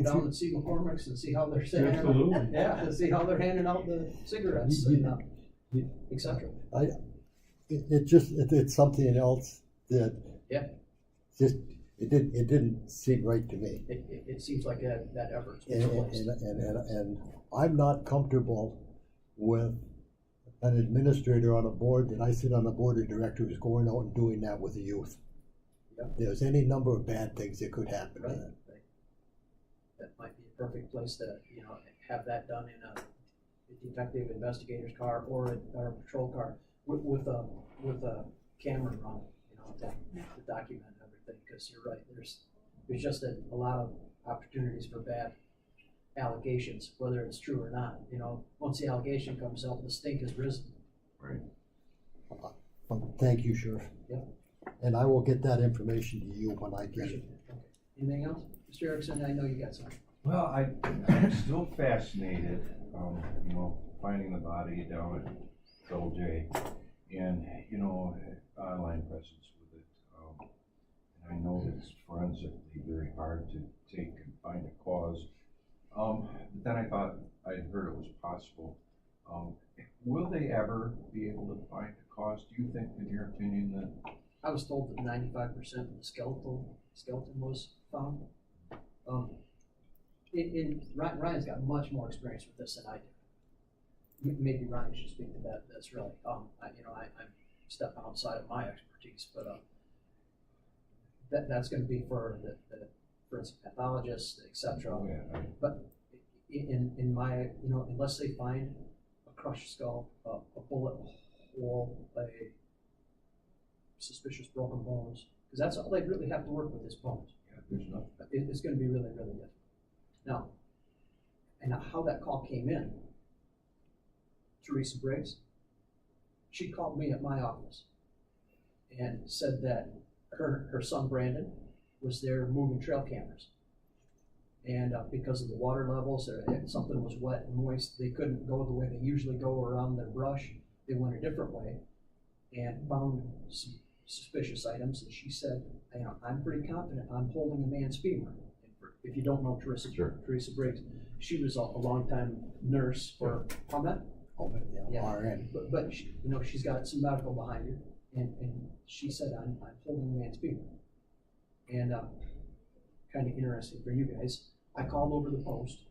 down and see McCormick's and see how they're saying. Absolutely. Yeah, see how they're handing out the cigarettes, and etc. It's something else that. Yeah. It didn't seem right to me. It seems like that effort. And I'm not comfortable with an administrator on a board that I sit on the board of directors going out and doing that with the youth. Yep. There's any number of bad things that could happen to Right. that. That might be a perfect place to, have that done in a detective investigator's car or a patrol car with a camera on it, to document everything, because you're right, there's just a lot of opportunities for bad allegations, whether it's true or not, once the allegation comes out, the stink has risen. Right. Thank you, Sheriff. Yep. And I will get that information to you when I get Appreciate it. it. Okay. Anything else? Mr. Erickson, I know you got something. Well, I'm still fascinated, finding the body down at Double J and, online presence with it. And I know that it's forensically very hard to take and find a cause. But then I thought, I'd heard it was possible. Will they ever be able to find a cause? Do you think, in your opinion, that? I was told that 95% of the skeleton was found. Ryan's got much more experience with this than I do. Maybe Ryan should speak to that. That's really, I'm stepping outside of my expertise, but that's going to be for the forensic pathologist, etc. Oh, yeah, But in my, unless they find a crushed skull, a bullet hole, a suspicious broken bones, because that's all they really have to work with is bones. Yeah, there's nothing. It's going to be really, really difficult. Now, and how that call came in, Teresa Briggs, she called me at my office and said that her son Brandon was there moving trail cameras. And because of the water levels, something was wet and moist, they couldn't go the way they usually go around the brush. They went a different way and found some suspicious items. And she said, I'm pretty confident I'm holding a man's femur. If you don't know Teresa Briggs, she was a longtime nurse for ComEd. Yeah. RN. But she, she's got some medical behind her, and she said, I'm holding a man's femur. And kind of interesting for you guys, I called over the post,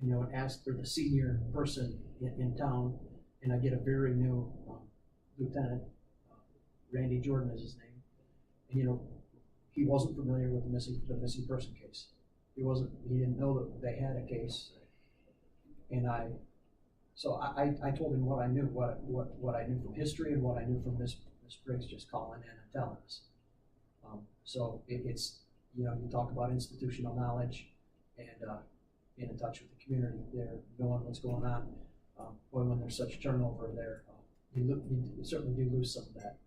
and asked for the senior person in town, and I get a very new lieutenant, Randy Jordan is his name, and he wasn't familiar with the missing person case. He didn't know that they had a case, and I told him what I knew, what I knew from history and what I knew from Miss Briggs just calling in and telling us. So it's you talk about institutional knowledge and being in touch with the community there, knowing what's going on. Boy, when there's such turnover there, you certainly do lose some of that.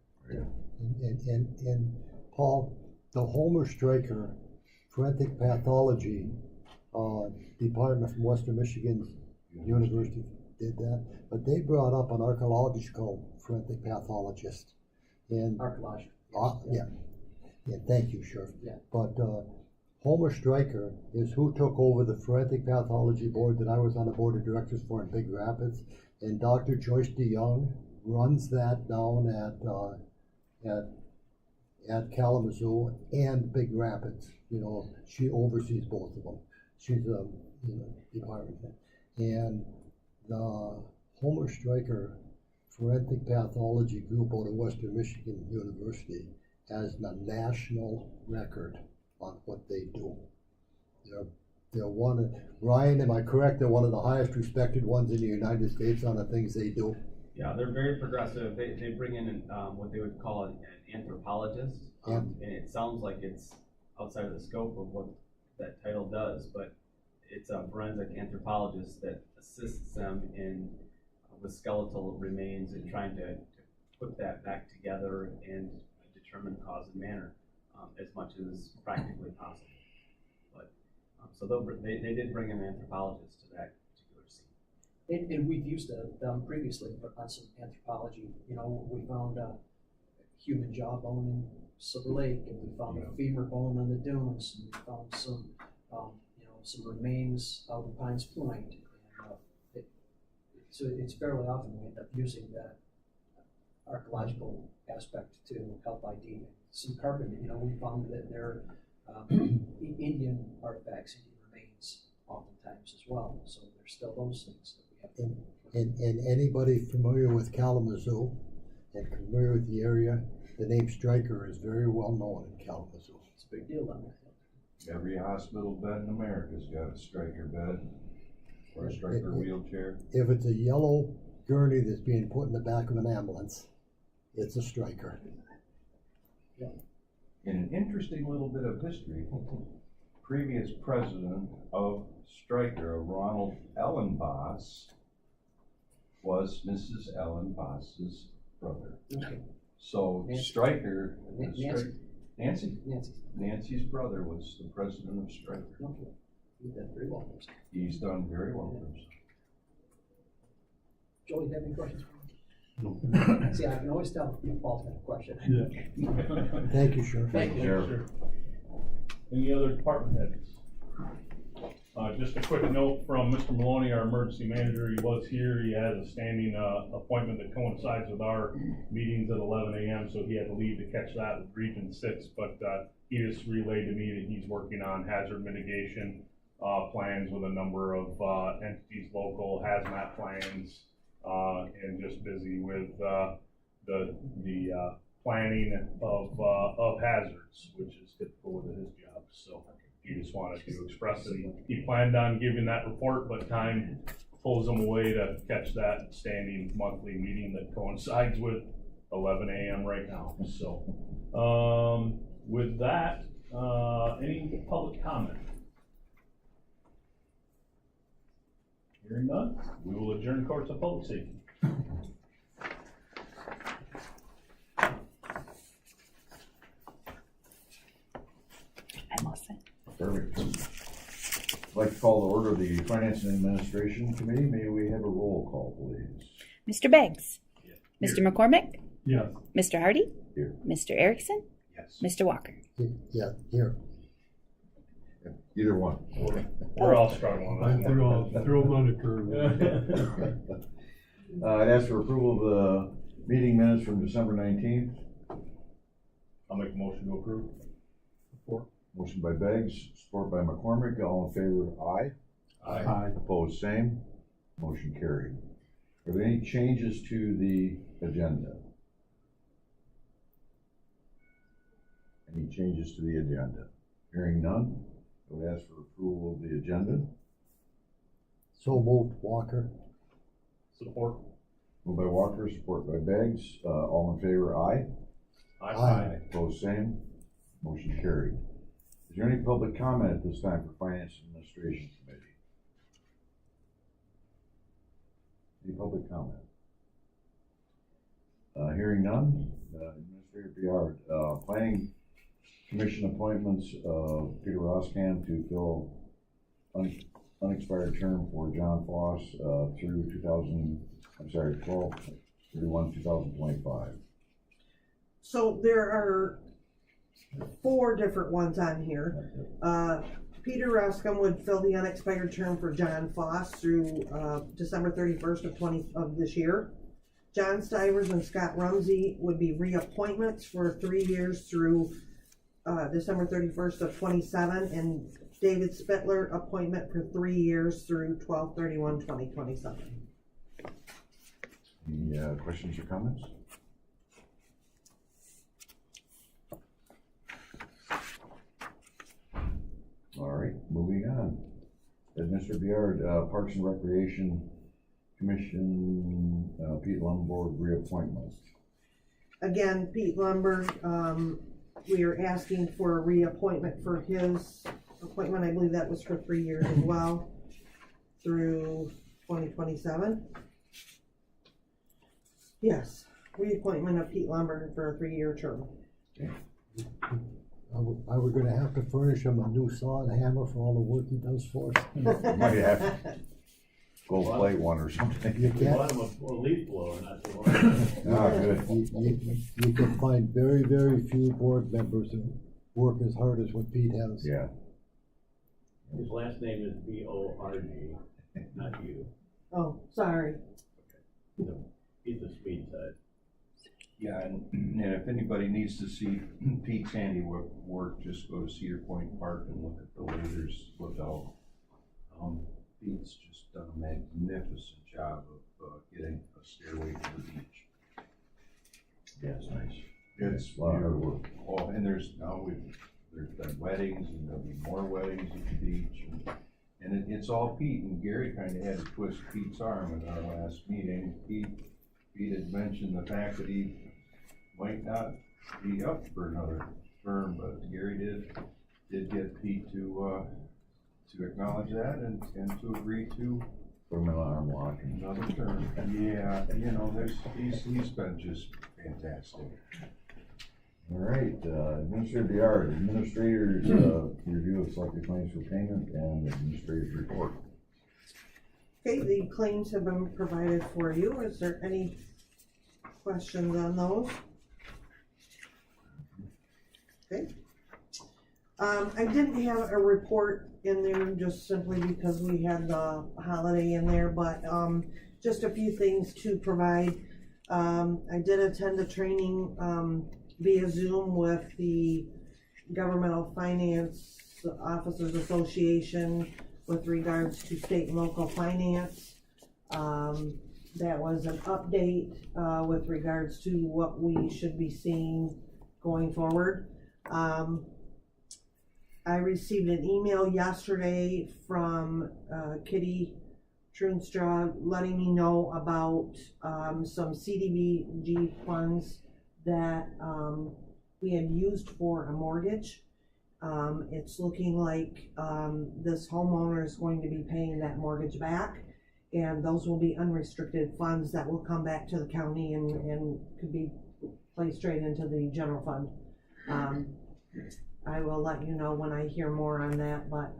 And Paul, the Homer Stryker Forensic Pathology Department from Western Michigan University did that, but they brought up an archaeological forensic pathologist. And archaeological. Yeah, thank you, Sheriff. Yeah. But Homer Stryker is who took over the forensic pathology board that I was on the board of directors for in Big Rapids, and Dr. Joyce DeYoung runs that down at Kalamazoo and Big Rapids. She oversees both of them. She's a department head. And the Homer Stryker Forensic Pathology Group out of Western Michigan University has a national record on what they do. They're Ryan, am I correct? They're one of the highest respected ones in the United States on the things they do. Yeah, they're very progressive. They bring in what they would call an anthropologist, and it sounds like it's outside of the scope of what that title does, but it's a forensic anthropologist that assists them with skeletal remains and trying to put that back together and determine cause and manner as much as practically possible. But so they did bring an anthropologist to that particular scene. And we've used them previously on some anthropology. We found a human jawbone in Silver Lake, and we found a femur bone on the dunes, and we found some remains out in Pines Point. And, so it's fairly often we end up using that archaeological aspect to help ID some carpentry. We found that there are Indian artifacts, Indian remains, oftentimes as well. So there's still those things that we And anybody familiar with Kalamazoo and familiar with the area, the name Stryker is very well known in Kalamazoo. It's a big deal down there. Every hospital bed in America's got a Stryker bed or a Stryker wheelchair. If it's a yellow gurney that's being put in the back of an ambulance, it's a Stryker. In an interesting little bit of history, previous president of Stryker, Ronald Ellenboss, was Mrs. Ellenboss's brother. Okay. So Nancy. Stryker, Nancy. Nancy's brother was the president of Stryker. Okay. You did very well. He's done very well for himself. Joey, have any questions? No. See, I can always tell when Paul's got a question. Yeah. Thank you, Sheriff. Thank you. Sure. Any other department heads? Just a quick note from Mr. Maloney, our emergency manager. He was here. He has a standing appointment that coincides with our meetings at 11 a.m., so he had to leave to catch that with Region 6. But he just relayed to me that he's working on hazard mitigation plans with a number of entities, local hazmat plans, and just busy with the planning of hazards, which is typical with his job. So he just wanted to express that he planned on giving that report, but time pulls him away to catch that standing monthly meeting that coincides with 11 a.m. right now. So with that, any public comment? Hearing none, we will adjourn courts of public safety. I'm all set. Perfect. I'd like to call to order the Finance and Administration Committee. May we have a roll call, please? Mr. Beggs? Mr. McCormick? Yes. Mr. Hardy? Here. Mr. Erickson? Yes. Mr. Walker? Yeah, here. Either one. We're all struggling. I threw him on the curve. I'd ask for approval of the meeting minutes from December 19th. I'll make a motion to approve. Motion by Beggs, support by McCormick. All in favor, aye. Aye. Opposed, same. Motion carried. Are there any changes to the agenda? Any changes to the agenda? Hearing none, I would ask for approval of the agenda. So moved, Walker. Support. Moved by Walker, support by Beggs. All in favor, aye. Aye. Opposed, same. Motion carried. Is there any public comment at this time for Finance and Administration Committee? Any public comment? Hearing none, Administrator Biard, Planning Commission appointments, Peter Roskamp to fill unexpired term for John Foss through 12/31/2025. So there are 4 different ones on here. Peter Roscom would fill the unexpired term for John Foss through December 31st of this year. John Stivers and Scott Rumsey would be reappointments for 3 years through December 31st of 27, and David Spittler appointment for 3 years through 12/31/2027. Any questions or comments? All right, moving on. Administrator Biard, Parks and Recreation Commission, Pete Lundborg reappointment. Again, Pete Lumberg, we are asking for a reappointment for his appointment. I believe that was for 3 years as well, through 2027. Yes, reappointment of Pete Lumberg for a 3-year term. Okay. I was gonna have to furnish him a new saw and hammer for all the work he does for us. Might have to gold plate one or something. You We can't, bought him a leaf blower not too long. Ah, good. you can find very, very few board members who work as hard as what Pete has. Yeah. His last name is B-O-R-G, not you. Oh, sorry. He's the speed side. Yeah, and if anybody needs to see Pete's handiwork, just go to Cedar Point Park and look at the lasers, look out. Pete's just done a magnificent job of getting a stairway to the beach. Yeah, it's nice. It's A lot of hard work. Oh, and there's been weddings, and there'll be more weddings at the beach, and it's all Pete, and Gary kinda had to twist Pete's arm in our last meeting. Pete had mentioned the fact that he might not be up for another term, but Gary did get Pete to acknowledge that and to agree to Put them in an arm lock. another term. Yeah, you know, he's been just fantastic. All right, Administrative Yard, Administrator's, review of selected claims for payment and Administrator's report. Okay, the claims have been provided for you. Is there any questions on those? Okay. I didn't have a report in there just simply because we had the holiday in there, but, just a few things to provide. I did attend a training, via Zoom with the Governmental Finance Officers Association with regards to state and local finance. That was an update, with regards to what we should be seeing going forward. I received an email yesterday from Kitty Trunstra letting me know about some CDBG funds that we had used for a mortgage. It's looking like this homeowner is going to be paying that mortgage back, and those will be unrestricted funds that will come back to the county and could be placed straight into the general fund. I will let you know when I hear more on that, but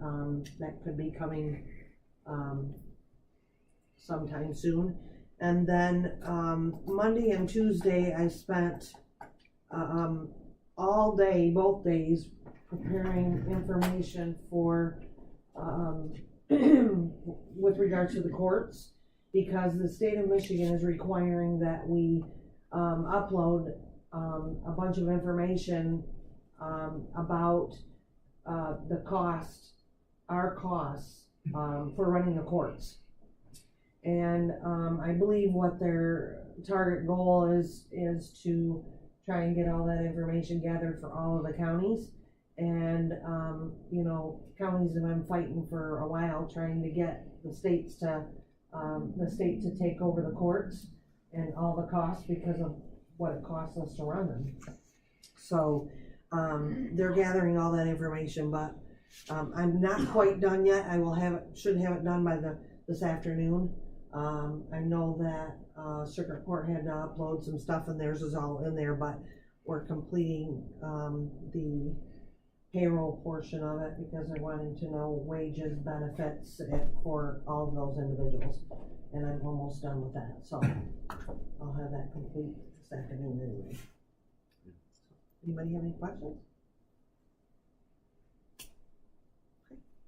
that could be coming sometime soon. And then Monday and Tuesday I spent all day, both days, preparing information for with regards to the courts, because the state of Michigan is requiring that we upload a bunch of information about the cost, our costs for running the courts. And I believe what their target goal is to try and get all that information gathered for all of the counties. And you know, counties have been fighting for a while trying to get the state to take over the courts and all the costs because of what it costs us to run them. So they're gathering all that information, but I'm not quite done yet. I will should have it done by this afternoon. I know that Circuit Court had to upload some stuff, and theirs is all in there, but we're completing the payroll portion of it because they're wanting to know wages, benefits for all of those individuals, and I'm almost done with that, so I'll have that complete this afternoon anyway. Anybody have any questions?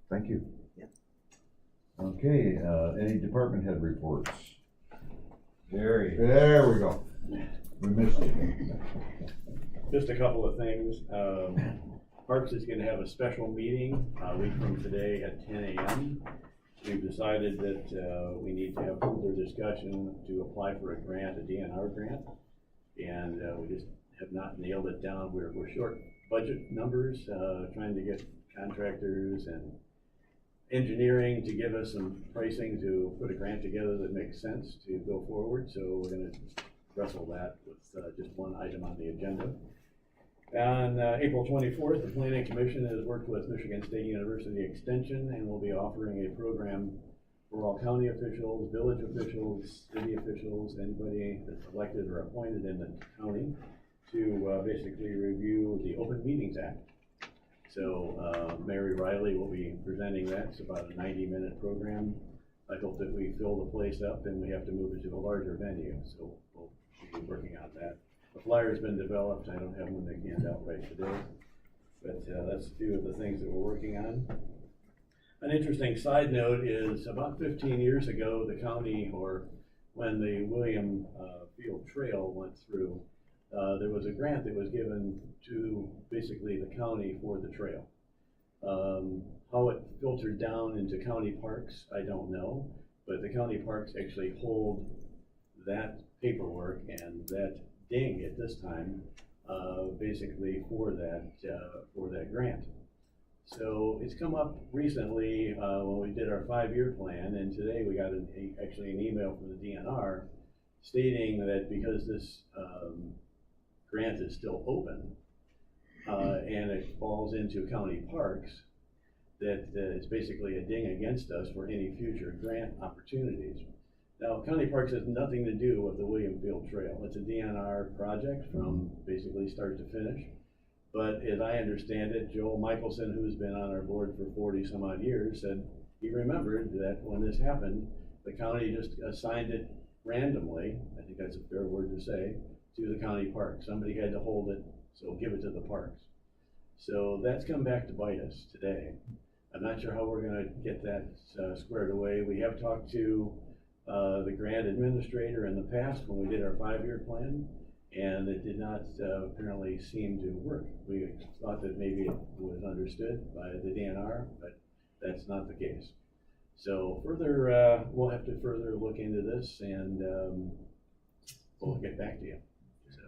Thank you. Yep. Okay, any department head reports? There we go. We missed it. Just a couple of things. Parks is gonna have a special meeting a week from today at 10 a.m. We've decided that we need to have further discussion to apply for a grant, a DNR grant, and we just have not nailed it down. We're short budget numbers, trying to get contractors and engineering to give us some pricing to put a grant together that makes sense to go forward. So we're gonna wrestle that with just one item on the agenda. On April 24th, the Planning Commission has worked with Michigan State University Extension and will be offering a program for all county officials, village officials, city officials, anybody that's elected or appointed in the county to basically review the Open Meetings Act. So Mary Riley will be presenting that. It's about a 90-minute program. I hope that we fill the place up and we have to move it to a larger venue. So we'll be working on that. The flyer's been developed. I don't have one to hand out right today, but that's a few of the things that we're working on. An interesting side note is about 15 years ago, the county, or when the William Field Trail went through, there was a grant that was given to basically the county for the trail. How it filtered down into county parks, I don't know, but the county parks actually hold that paperwork and that ding at this time, basically for that grant. So it's come up recently when we did our 5-year plan, and today we got actually an email from the DNR stating that because this grant is still open and it falls into county parks, that it's basically a ding against us for any future grant opportunities. Now, county parks has nothing to do with the William Field Trail. It's a DNR project from basically start to finish. But as I understand it, Joel Michelson, who's been on our board for 40 some odd years, said he remembered that when this happened, the county just assigned it randomly, I think that's a fair word to say, to the county park. Somebody had to hold it, so give it to the parks. So that's come back to bite us today. I'm not sure how we're gonna get that squared away. We have talked to the grant administrator in the past when we did our 5-year plan, and it did not apparently seem to work. We thought that maybe it was understood by the DNR, but that's not the case. So further, we'll have to further look into this, and we'll get back to you. So,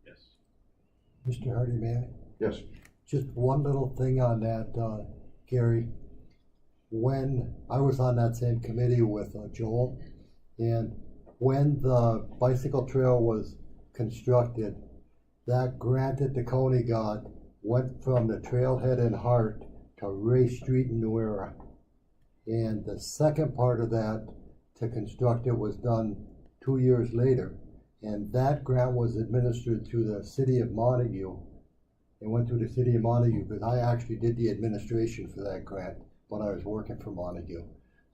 yes. Mr. Hardy, may I? Yes. Just one little thing on that, Gary. When I was on that same committee with Joel, and when the bicycle trail was constructed, that grant that the county got went from the trailhead in Hart to Ray Street in New Era. And the second part of that to construct it was done 2 years later. And that grant was administered through the city of Montague. It went through the city of Montague because I actually did the administration for that grant when I was working for Montague.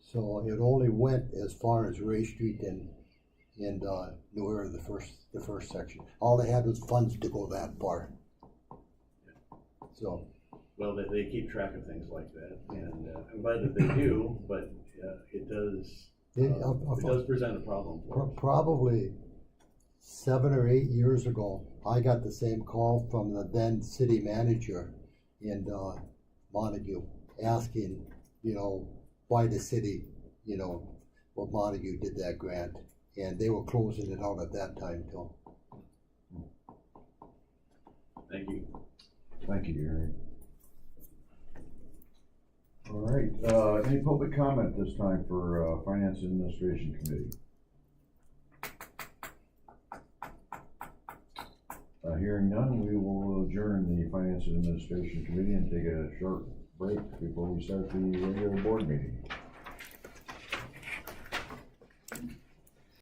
So it only went as far as Ray Street and New Era, the first section. All they had was funds to go that far. So. Well, they keep track of things like that, and I'm glad that they do, but it does present a problem for us. Probably 7 or 8 years ago, I got the same call from the then city manager in Montague, asking, why the city, what Montague did that grant, and they were closing it out at that time too. Thank you. Thank you, Gary. All right, any public comment this time for Finance and Administration Committee? Hearing none, we will adjourn the Finance and Administration Committee and take a short break before we start the regular board meeting.